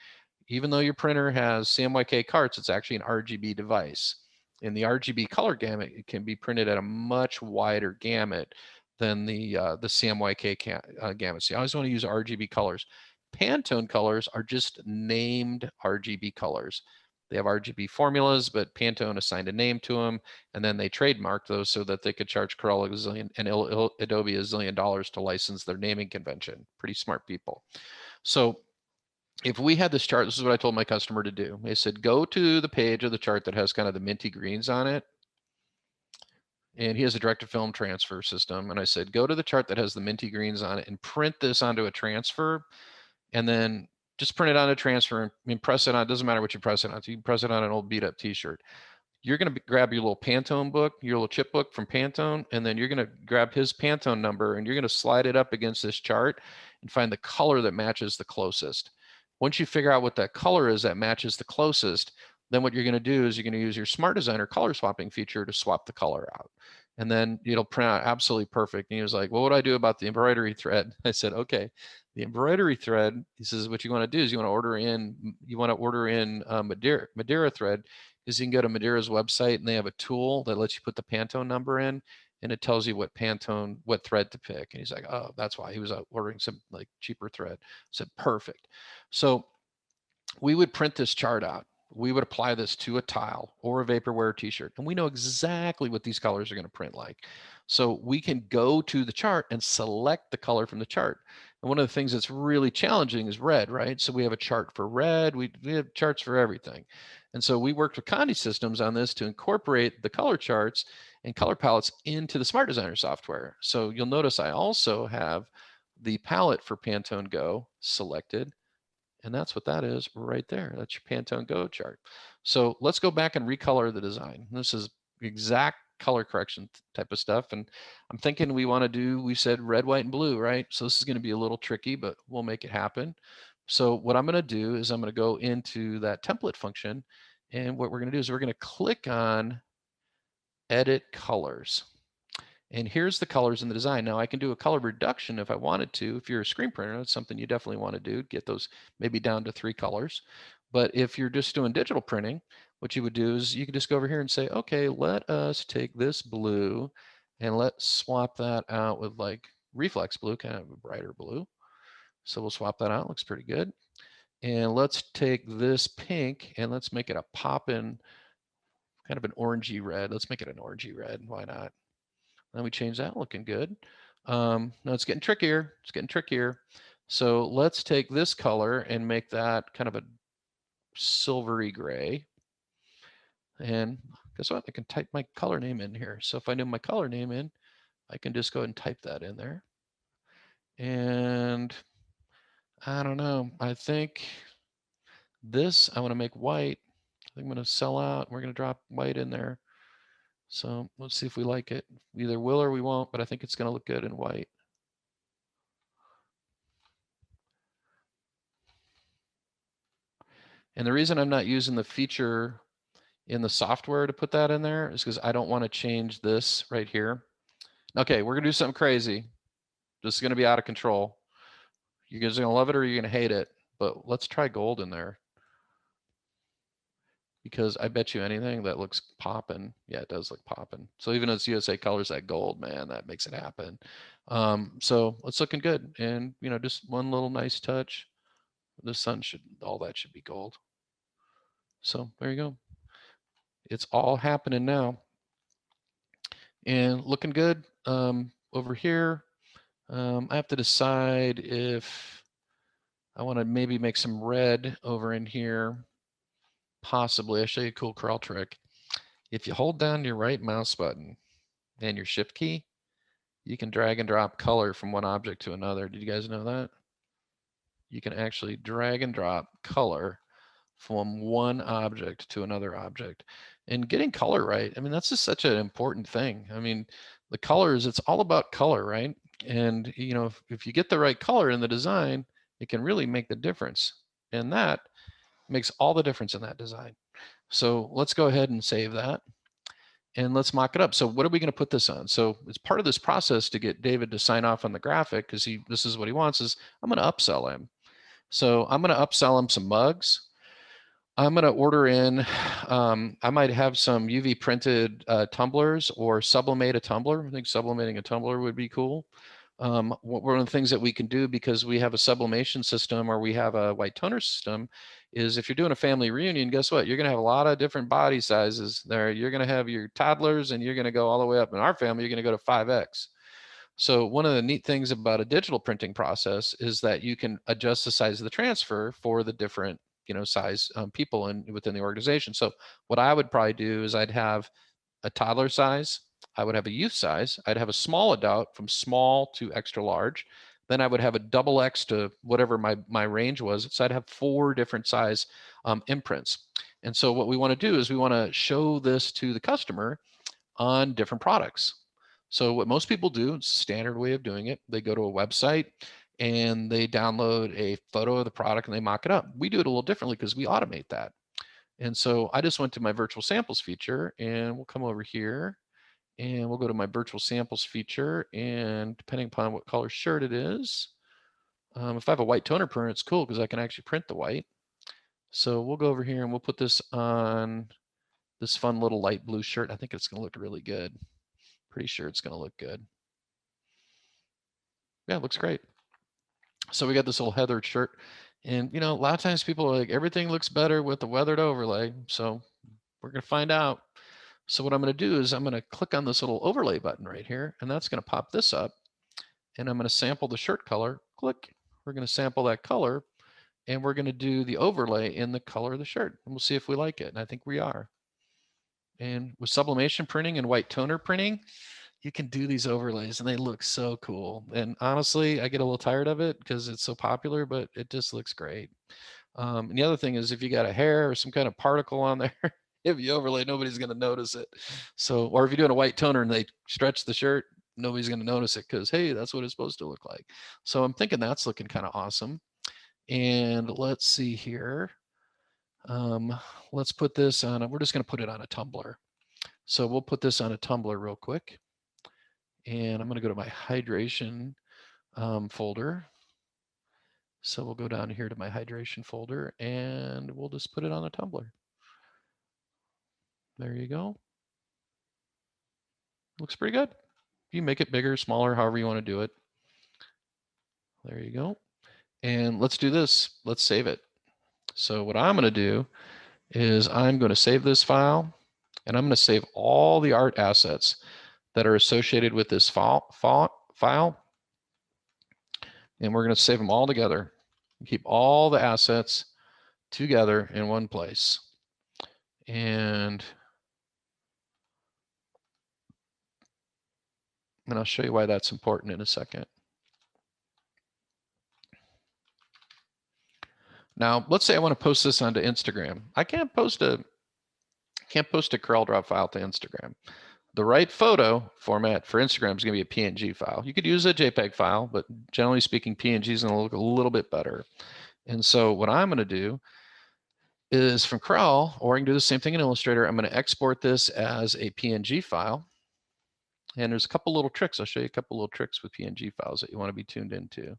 Even though your printer has CMYK carts, it's actually an RGB device. In the RGB color gamut, it can be printed at a much wider gamut than the CMYK gamut. So you always want to use RGB colors. Pantone colors are just named RGB colors. They have RGB formulas, but Pantone assigned a name to them, and then they trademarked those so that they could charge Corel a zillion and Adobe $1 zillion to license their naming convention. Pretty smart people. So if we had this chart, this is what I told my customer to do. They said, go to the page of the chart that has kind of the minty greens on it. And he has a direct-to-film transfer system. And I said, go to the chart that has the minty greens on it and print this onto a transfer, and then just print it on a transfer and press it on. It doesn't matter what you press it on. So you can press it on an old beat-up T-shirt. You're going to grab your little Pantone book, your little chip book from Pantone, and then you're going to grab his Pantone number, and you're going to slide it up against this chart and find the color that matches the closest. Once you figure out what that color is that matches the closest, then what you're going to do is you're going to use your Smart Designer color swapping feature to swap the color out. And then it'll print out absolutely perfect. And he was like, well, what do I do about the embroidery thread? I said, okay, the embroidery thread, he says, what you want to do is you want to order in Madeira thread, is you can go to Madeira's website and they have a tool that lets you put the Pantone number in, and it tells you what thread to pick. And he's like, oh, that's why he was ordering some like cheaper thread. I said, perfect. So we would print this chart out. We would apply this to a tile or a vaporware t-shirt, and we know exactly what these colors are going to print like. So we can go to the chart and select the color from the chart. And one of the things that's really challenging is red, right? So we have a chart for red. We have charts for everything. And so we worked with Conti Systems on this to incorporate the color charts and color palettes into the Smart Designer software. So you'll notice I also have the palette for Pantone Go selected. And that's what that is right there. That's your Pantone Go chart. So let's go back and recolor the design. This is exact color correction type of stuff. And I'm thinking we said red, white, and blue, right? So this is going to be a little tricky, but we'll make it happen. So what I'm going to do is I'm going to go into that template function. And what we're going to do is we're going to click on edit colors. And here's the colors in the design. Now I can do a color reduction if I wanted to. If you're a screen printer, that's something you definitely want to do, get those maybe down to 3 colors. But if you're just doing digital printing, what you would do is you could just go over here and say, okay, let us take this blue and let's swap that out with like reflex blue, kind of a brighter blue. So we'll swap that out, looks pretty good. And let's take this pink and let's make it a poppin', kind of an orangey red. Let's make it an orangey red, why not? Then we change that, looking good. Now it's getting trickier. It's getting trickier. So let's take this color and make that kind of a silvery gray. And guess what? I can type my color name in here. So if I knew my color name in, I can just go ahead and type that in there. And I don't know. I think this I want to make white. I think I'm going to sell out. We're going to drop white in there. So let's see if we like it. We either will or we won't, but I think it's going to look good in white. And the reason I'm not using the feature in the software to put that in there is because I don't want to change this right here. Okay, we're going to do something crazy. This is going to be out of control. You guys are going to love it or you're going to hate it. But let's try gold in there. Because I bet you anything that looks popping. Yeah, it does look popping. So even as USA colors that gold, man, that makes it happen. So it's looking good. And, you know, just one little nice touch. The sun should, all that should be gold. So there you go. It's all happening now. And looking good. Over here, I have to decide if I want to maybe make some red over in here. Possibly. I'll show you a cool Corel trick. If you hold down your right mouse button and your shift key, you can drag and drop color from one object to another. Did you guys know that? You can actually drag and drop color from one object to another object. And getting color right, I mean, that's just such an important thing. I mean, the colors, it's all about color, right? And, you know, if you get the right color in the design, it can really make the difference. And that makes all the difference in that design. So let's go ahead and save that. And let's mock it up. So what are we going to put this on? So it's part of this process to get David to sign off on the graphic, because this is what he wants, is I'm going to upsell him. So I'm going to upsell him some mugs. I'm going to order in, I might have some UV printed tumblers or sublimate a tumbler. I think sublimating a tumbler would be cool. One of the things that we can do, because we have a sublimation system or we have a white toner system, is if you're doing a family reunion, guess what? You're going to have a lot of different body sizes there. You're going to have your toddlers and you're going to go all the way up. In our family, you're going to go to 5X. So one of the neat things about a digital printing process is that you can adjust the size of the transfer for the different, you know, size people within the organization. So what I would probably do is I'd have a toddler size, I would have a youth size, I'd have a small adult from small to extra large, then I would have a double X to whatever my range was. So I'd have 4 different size imprints. And so what we want to do is we want to show this to the customer on different products. So what most people do, it's a standard way of doing it, they go to a website and they download a photo of the product and they mock it up. We do it a little differently because we automate that. And so I just went to my virtual samples feature and we'll come over here and we'll go to my virtual samples feature, and depending upon what color shirt it is, if I have a white toner printer, it's cool because I can actually print the white. So we'll go over here and we'll put this on this fun little light blue shirt. I think it's going to look really good. Pretty sure it's going to look good. Yeah, it looks great. So we got this little Heather shirt, and you know, a lot of times people are like, everything looks better with the weathered overlay. So we're going to find out. So what I'm going to do is I'm going to click on this little overlay button right here, and that's going to pop this up, and I'm going to sample the shirt color. Click. We're going to sample that color, and we're going to do the overlay in the color of the shirt, and we'll see if we like it. And I think we are. And with sublimation printing and white toner printing, you can do these overlays and they look so cool. And honestly, I get a little tired of it because it's so popular, but it just looks great. And the other thing is if you got a hair or some kind of particle on there, if you overlay, nobody's going to notice it. So, or if you're doing a white toner and they stretch the shirt, nobody's going to notice it because, hey, that's what it's supposed to look like. So I'm thinking that's looking kind of awesome. And let's see here. Let's put this on, we're just going to put it on a tumbler. So we'll put this on a tumbler real quick. And I'm going to go to my hydration folder. So we'll go down here to my hydration folder and we'll just put it on a tumbler. There you go. Looks pretty good. You make it bigger, smaller, however you want to do it. There you go. And let's do this. Let's save it. So what I'm going to do is I'm going to save this file, and I'm going to save all the art assets that are associated with this file. And we're going to save them all together. Keep all the assets together in one place. And I'll show you why that's important in a second. Now, let's say I want to post this onto Instagram. I can't post a CorelDRAW file to Instagram. the right photo format for Instagram is going to be a PNG file. You could use a JPEG file, but generally speaking, PNG is going to look a little bit better. And so what I'm going to do is from Corel, or I can do the same thing in Illustrator, I'm going to export this as a PNG file. And there's a couple little tricks. I'll show you a couple little tricks with PNG files that you want to be tuned into.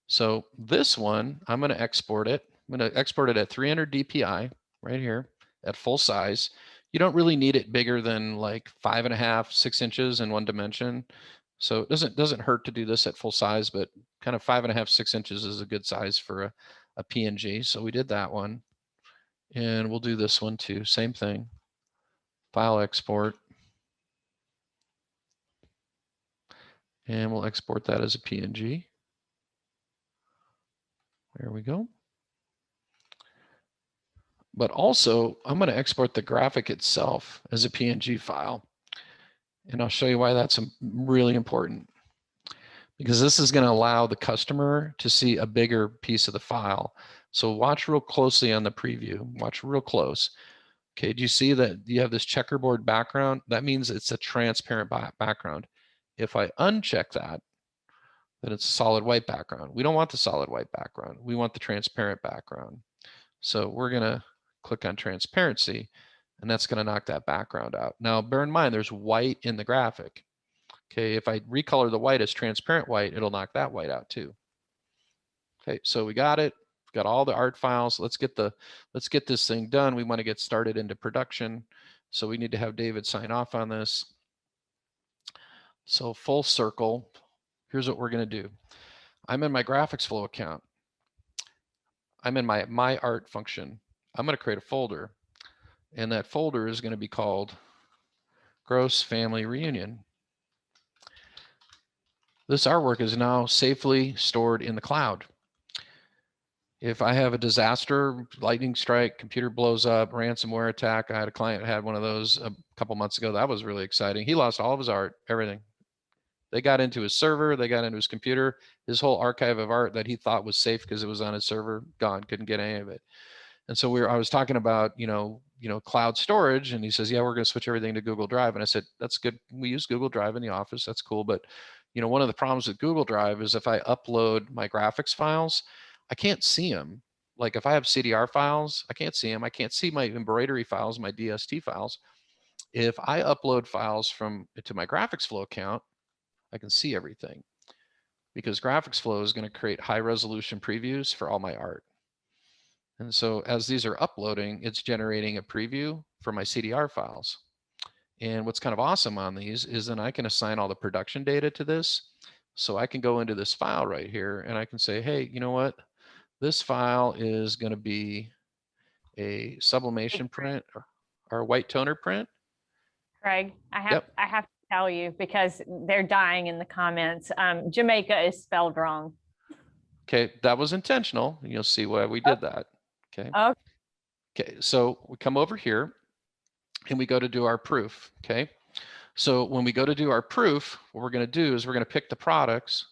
So this one, I'm going to export it. I'm going to export it at 300 DPI right here at full size. You don't really need it bigger than like 5.5, 6 inches in one dimension. So it doesn't hurt to do this at full size, but kind of 5.5, 6 inches is a good size for a PNG. So we did that one, and we'll do this one too. Same thing. File export, and we'll export that as a PNG. There we go. But also, I'm going to export the graphic itself as a PNG file. And I'll show you why that's really important. Because this is going to allow the customer to see a bigger piece of the file. So watch real closely on the preview. Watch real close. Okay, do you see that you have this checkerboard background? That means it's a transparent background. If I uncheck that, then it's a solid white background. We don't want the solid white background. We want the transparent background. So we're going to click on transparency, and that's going to knock that background out. Now, bear in mind, there's white in the graphic. Okay, if I recolor the white as transparent white, it'll knock that white out too. Okay, so we got it. We've got all the art files. Let's get this thing done. We want to get started into production. So we need to have David sign off on this. So full circle, here's what we're going to do. I'm in my graphics flow account. I'm in my art function. I'm going to create a folder, and that folder is going to be called Gross Family Reunion. This artwork is now safely stored in the cloud. If I have a disaster, lightning strike, computer blows up, ransomware attack, I had a client that had one of those a couple months ago. That was really exciting. He lost all of his art, everything. They got into his server, they got into his computer, his whole archive of art that he thought was safe because it was on his server, gone, couldn't get any of it. And so I was talking about, cloud storage, and he says, yeah, we're going to switch everything to Google Drive. And I said, that's good. We use Google Drive in the office. That's cool. But, one of the problems with Google Drive is if I upload my graphics files, I can't see them. Like if I have CDR files, I can't see them. I can't see my embroidery files, my DST files. If I upload files to my graphics flow account, I can see everything, because graphics flow is going to create high resolution previews for all my art. And so as these are uploading, it's generating a preview for my CDR files. And what's kind of awesome on these is then I can assign all the production data to this. So I can go into this file right here and I can say, hey, you know what? This file is going to be a sublimation print or a white toner print. Craig, Yep. I have to tell you, because they're dying in the comments. Jamaica is spelled wrong. Okay, that was intentional. You'll see why we did that. Okay. Okay, so we come over here and we go to do our proof. Okay. So when we go to do our proof, what we're going to do is we're going to pick the products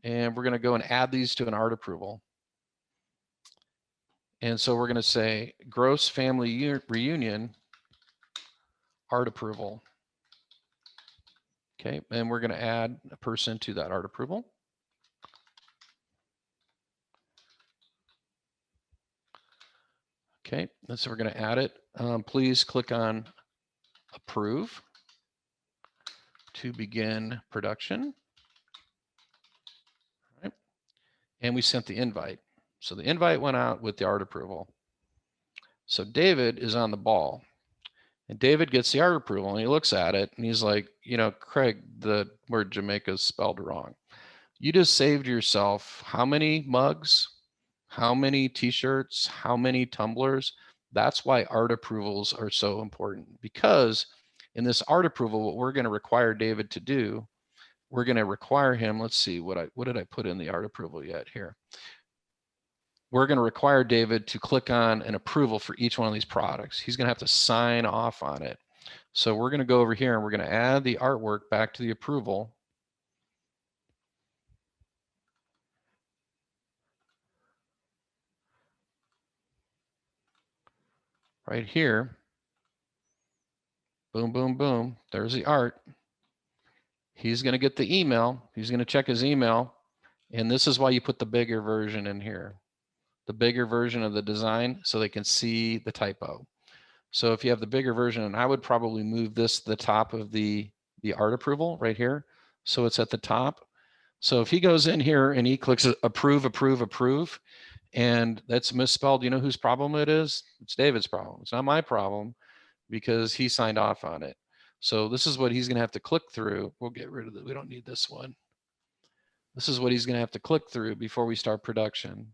and we're going to go and add these to an art approval. And so we're going to say gross family reunion art approval. Okay, and we're going to add a person to that art approval. Okay, and so we're going to add it. Please click on approve to begin production. All right. And we sent the invite. So the invite went out with the art approval. So David is on the ball. And David gets the art approval and he looks at it and he's like, Craig, the word Jamaica is spelled wrong. You just saved yourself how many mugs, how many t-shirts, how many tumblers? That's why art approvals are so important, because in this art approval, what we're going to require David to do, we're going to require him, let's see, what did I put in the art approval yet here? We're going to require David to click on an approval for each one of these products. He's going to have to sign off on it. So we're going to go over here and we're going to add the artwork back to the approval. Right here. Boom, boom, boom. There's the art. He's going to get the email. He's going to check his email. And this is why you put the bigger version in here, the bigger version of the design, so they can see the typo. So if you have the bigger version, and I would probably move this to the top of the art approval right here. So it's at the top. So if he goes in here and he clicks approve, approve, approve, and that's misspelled, you know whose problem it is? It's David's problem. It's not my problem because he signed off on it. So this is what he's going to have to click through. We'll get rid of it. We don't need this one. This is what he's going to have to click through before we start production.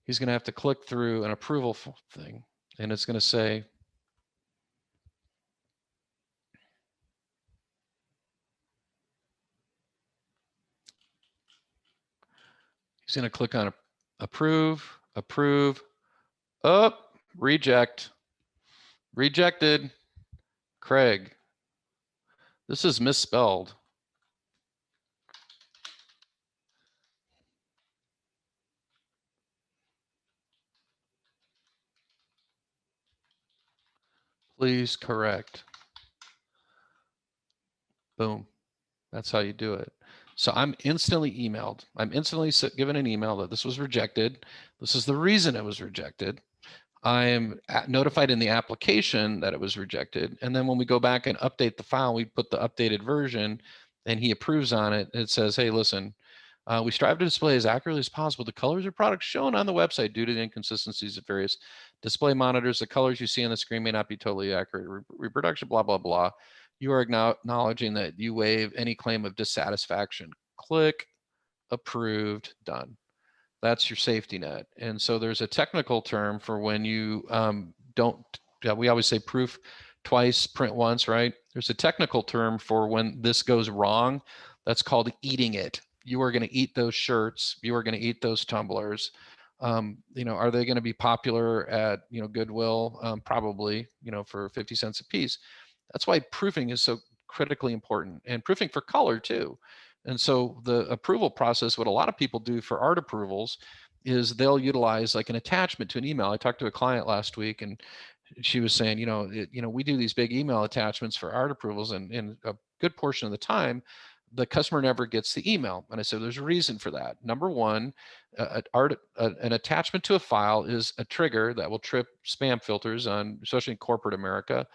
He's going to have to click through an approval thing, and it's going to say, he's going to click on approve, approve, up, reject, rejected, Craig. This is misspelled. Please correct. Boom. That's how you do it. So I'm instantly emailed. I'm instantly given an email that this was rejected. This is the reason it was rejected. I am notified in the application that it was rejected. And then when we go back and update the file, we put the updated version and he approves on it. It says, hey, listen, we strive to display as accurately as possible the colors of products shown on the website due to the inconsistencies of various display monitors. The colors you see on the screen may not be totally accurate. Reproduction, blah, blah, blah. You are acknowledging that you waive any claim of dissatisfaction. Click, approved, done. That's your safety net. And so there's a technical term for when you don't, we always say proof twice, print once, right? There's a technical term for when this goes wrong. That's called eating it. You are going to eat those shirts. You are going to eat those tumblers. You know, are they going to be popular at, you know, Goodwill? Probably, you know, for 50 cents a piece. That's why proofing is so critically important, and proofing for color too. And so the approval process, what a lot of people do for art approvals is they'll utilize like an attachment to an email. I talked to a client last week and she was saying, you know, we do these big email attachments for art approvals, and a good portion of the time, the customer never gets the email. And I said, there's a reason for that. Number one, an attachment to a file is a trigger that will trip spam filters on, especially in corporate America.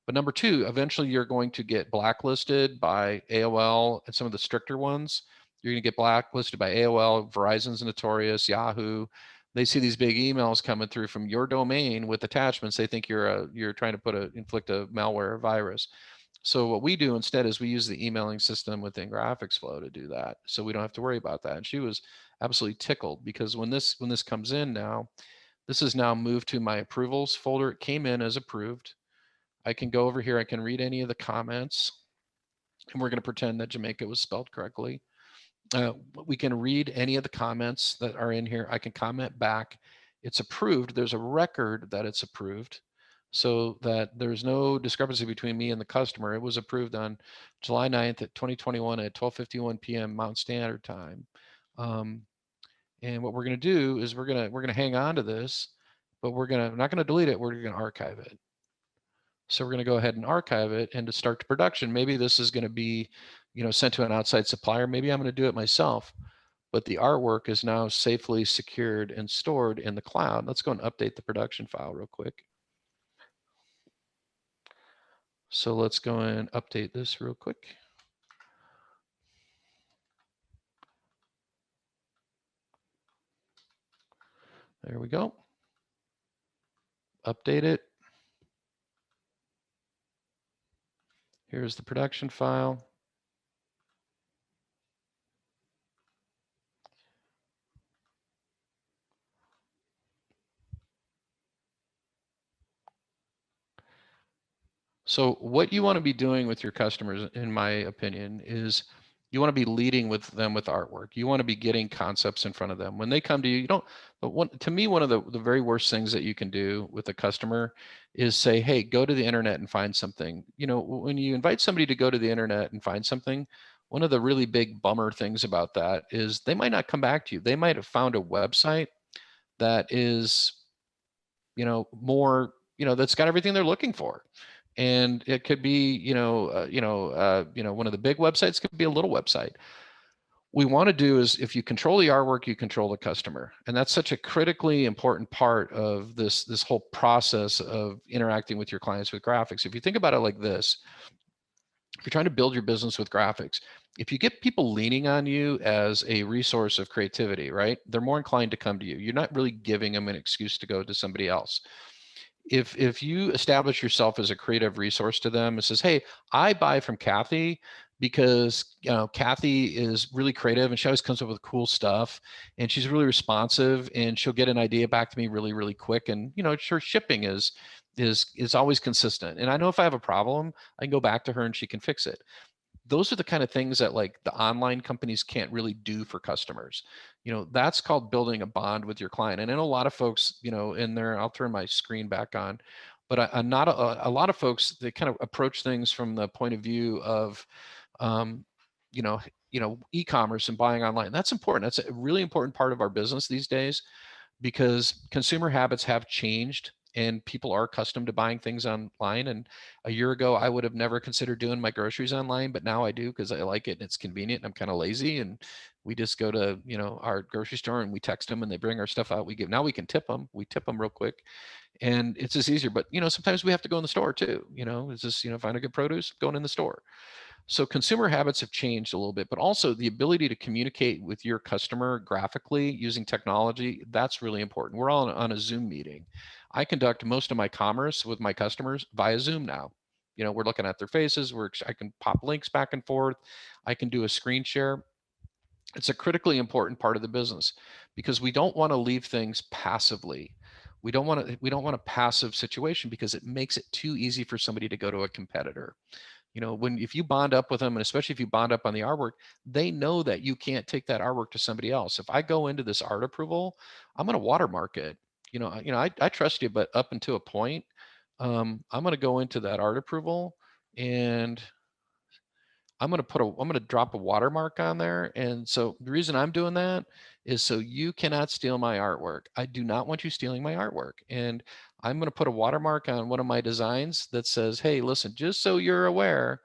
But number two, eventually you're going to get blacklisted by AOL and some of the stricter ones. You're going to get blacklisted by AOL, Verizon's notorious, Yahoo. They see these big emails coming through from your domain with attachments. They think you're trying to inflict a malware virus. So what we do instead is we use the emailing system within Graphics Flow to do that. So we don't have to worry about that. And she was absolutely tickled because when this comes in now, this is now moved to my approvals folder. It came in as approved. I can go over here, I can read any of the comments, and we're going to pretend that Jamaica was spelled correctly. We can read any of the comments that are in here. I can comment back. It's approved. There's a record that it's approved so that there's no discrepancy between me and the customer. It was approved on July 9th at 2021 at 12:51 p.m. Mountain Standard Time. And what we're going to do is we're going to hang on to this, but we're not going to delete it. We're going to archive it. So we're going to go ahead and archive it, and to start production, maybe this is going to be, you know, sent to an outside supplier. Maybe I'm going to do it myself, but the artwork is now safely secured and stored in the cloud. Let's go and update the production file real quick. So let's go and update this real quick. There we go. Update it. Here's the production file. So what you want to be doing with your customers, in my opinion, is you want to be leading with them with artwork. You want to be getting concepts in front of them. When they come to you, you don't, to me, one of the very worst things that you can do with a customer is say, hey, go to the internet and find something. You know, when you invite somebody to go to the internet and find something, one of the really big bummer things about that is they might not come back to you. They might have found a website that is, you know, more that's got everything they're looking for. And it could be, one of the big websites, could be a little website. We want to do is, if you control the artwork, you control the customer. And that's such a critically important part of this whole process of interacting with your clients with graphics. If you think about it like this, if you're trying to build your business with graphics, if you get people leaning on you as a resource of creativity, right, they're more inclined to come to you. You're not really giving them an excuse to go to somebody else. If you establish yourself as a creative resource to them, it says, hey, I buy from Kathy because Kathy is really creative and she always comes up with cool stuff, and she's really responsive, and she'll get an idea back to me really, really quick, and her shipping is always consistent, and I know if I have a problem, I can go back to her and she can fix it. Those are the kind of things that like the online companies can't really do for customers. That's called building a bond with your client. And I know a lot of folks, in there, I'll turn my screen back on, but not a lot of folks, they kind of approach things from the point of view of, um, you know, e-commerce and buying online. That's important. That's a really important part of our business these days, because consumer habits have changed and people are accustomed to buying things online. And a year ago, I would have never considered doing my groceries online, but now I do because I like it and it's convenient and I'm kind of lazy. And we just go to, our grocery store and we text them and they bring our stuff out. Now we can tip them. We tip them real quick and it's just easier. But, sometimes we have to go in the store too. It's just, find a good produce, going in the store. So consumer habits have changed a little bit, but also the ability to communicate with your customer graphically using technology, that's really important. We're all on a Zoom meeting. I conduct most of my commerce with my customers via Zoom now. We're looking at their faces. I can pop links back and forth. I can do a screen share. It's a critically important part of the business because we don't want to leave things passively. We don't want a passive situation because it makes it too easy for somebody to go to a competitor. If you bond up with them, and especially if you bond up on the artwork, they know that you can't take that artwork to somebody else. If I go into this art approval, I'm going to watermark it. I trust you, but up until a point, I'm going to go into that art approval and I'm going to drop a watermark on there. And so the reason I'm doing that is so you cannot steal my artwork. I do not want you stealing my artwork. And I'm going to put a watermark on one of my designs that says, hey, listen, just so you're aware,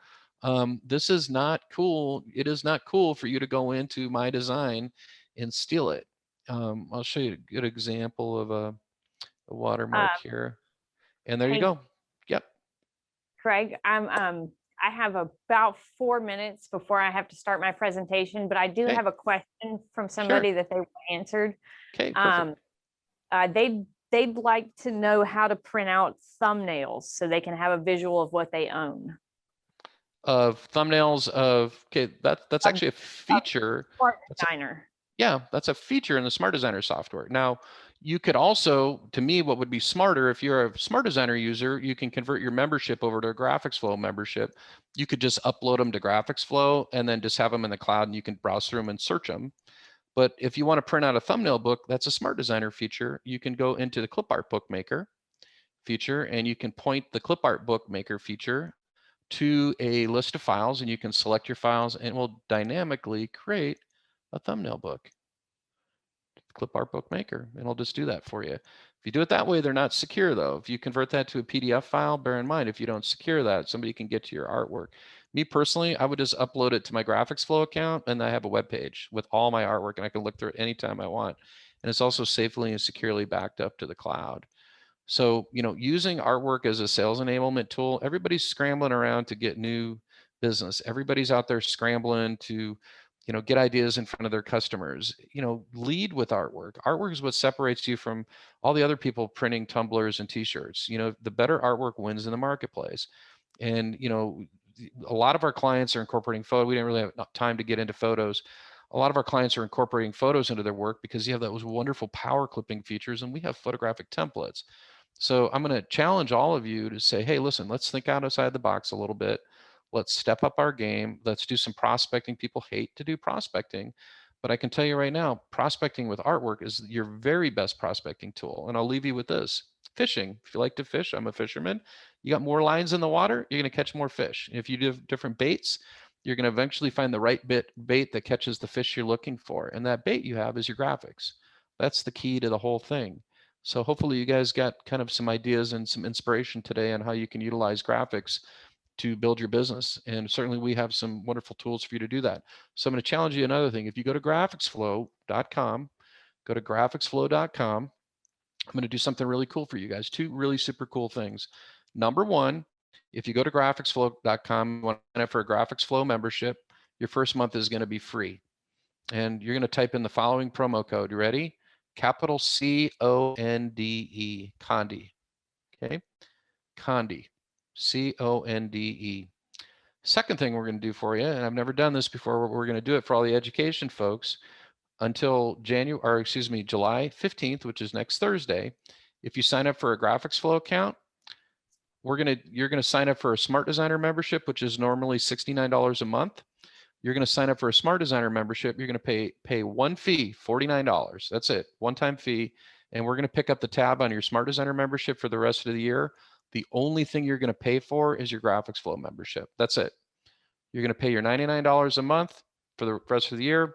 this is not cool. It is not cool for you to go into my design and steal it. I'll show you a good example of a watermark here. And there you Hey, go. Yep. Craig, I have about 4 minutes before I have to start my presentation, but I do Okay. have a question from somebody that they answered. Okay, perfect. They'd like to know how to print out thumbnails so they can have a visual of what they own. Of thumbnails of, okay, that's actually a feature. Smart Designer. Yeah, that's a feature in the Smart Designer software. Now, you could also, to me, what would be smarter, if you're a Smart Designer user, you can convert your membership over to a Graphics Flow membership. You could just upload them to Graphics Flow and then just have them in the cloud and you can browse through them and search them. But if you want to print out a thumbnail book, that's a Smart Designer feature. You can go into the Clip Art Bookmaker feature and you can point the Clip Art Bookmaker feature to a list of files and you can select your files and it will dynamically create a thumbnail book. Clip Art Bookmaker, and it'll just do that for you. If you do it that way, they're not secure though. If you convert that to a PDF file, bear in mind, if you don't secure that, somebody can get to your artwork. Me personally, I would just upload it to my Graphics Flow account and I have a web page with all my artwork and I can look through it anytime I want. And it's also safely and securely backed up to the cloud. So, using artwork as a sales enablement tool, everybody's scrambling around to get new business. Everybody's out there scrambling to, get ideas in front of their customers. Lead with artwork. Artwork is what separates you from all the other people printing tumblers and t-shirts. The better artwork wins in the marketplace. And, a lot of our clients are incorporating photo. We didn't really have time to get into photos. A lot of our clients are incorporating photos into their work because you have those wonderful power clipping features and we have photographic templates. So I'm going to challenge all of you to say, hey, listen, let's think outside the box a little bit. Let's step up our game. Let's do some prospecting. People hate to do prospecting, but I can tell you right now, prospecting with artwork is your very best prospecting tool. And I'll leave you with this. Fishing. If you like to fish, I'm a fisherman. You got more lines in the water, you're going to catch more fish. If you do different baits, you're going to eventually find the right bait that catches the fish you're looking for. And that bait you have is your graphics. That's the key to the whole thing. So hopefully you guys got kind of some ideas and some inspiration today on how you can utilize graphics to build your business. And certainly we have some wonderful tools for you to do that. So I'm going to challenge you another thing. If you go to graphicsflow.com, go to graphicsflow.com, I'm going to do something really cool for you guys. Two really super cool things. Number one, if you go to graphicsflow.com, you want to sign up for a Graphics Flow membership, your first month is going to be free. And you're going to type in the following promo code. You ready? Capital CONDE, Conde. Okay? Conde, CONDE. Second thing we're going to do for you, and I've never done this before, we're going to do it for all the education folks until July 15th, which is next Thursday. If you sign up for a Graphics Flow account, you're going to sign up for a Smart Designer membership, which is normally $69 a month. You're going to sign up for a Smart Designer membership. You're going to pay one fee, $49. That's it, one-time fee. And we're going to pick up the tab on your Smart Designer membership for the rest of the year. The only thing you're going to pay for is your Graphics Flow membership. That's it. You're going to pay your $99 a month for the rest of the year.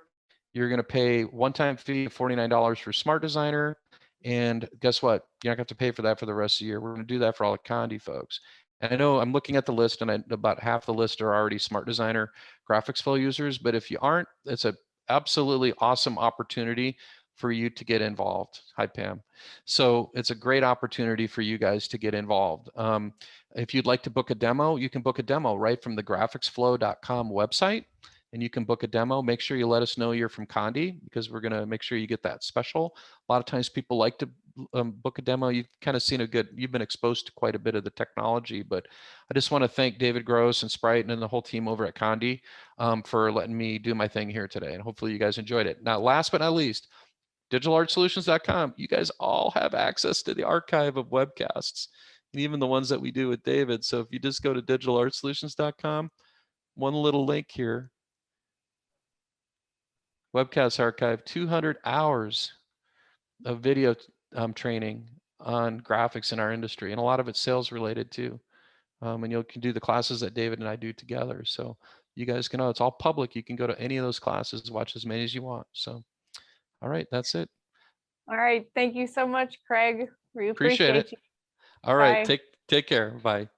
You're going to pay one-time fee of $49 for Smart Designer. And guess what? You're not going to have to pay for that for the rest of the year. We're going to do that for all the Conde folks. And I know I'm looking at the list, and about half the list are already Smart Designer Graphics Flow users. But if you aren't, it's an absolutely awesome opportunity for you to get involved. Hi, Pam. So it's a great opportunity for you guys to get involved. If you'd like to book a demo, you can book a demo right from the graphicsflow.com website, and you can book a demo. Make sure you let us know you're from Conde, because we're going to make sure you get that special. A lot of times people like to book a demo. You've kind of seen you've been exposed to quite a bit of the technology, but I just want to thank David Gross and Sprite and the whole team over at Conde for letting me do my thing here today. And hopefully you guys enjoyed it. Now, last but not least, digitalartsolutions.com. You guys all have access to the archive of webcasts, and even the ones that we do with David. So if you just go to digitalartsolutions.com, one little link here, webcast archive, 200 hours of video training on graphics in our industry, and a lot of it's sales related too. And you can do the classes that David and I do together. So you guys can know it's all public. You can go to any of those classes, watch as many as you want. So, all right, that's it. All right. Thank you so much, Craig. We Appreciate appreciate it. you. All right, Bye. take care. Bye.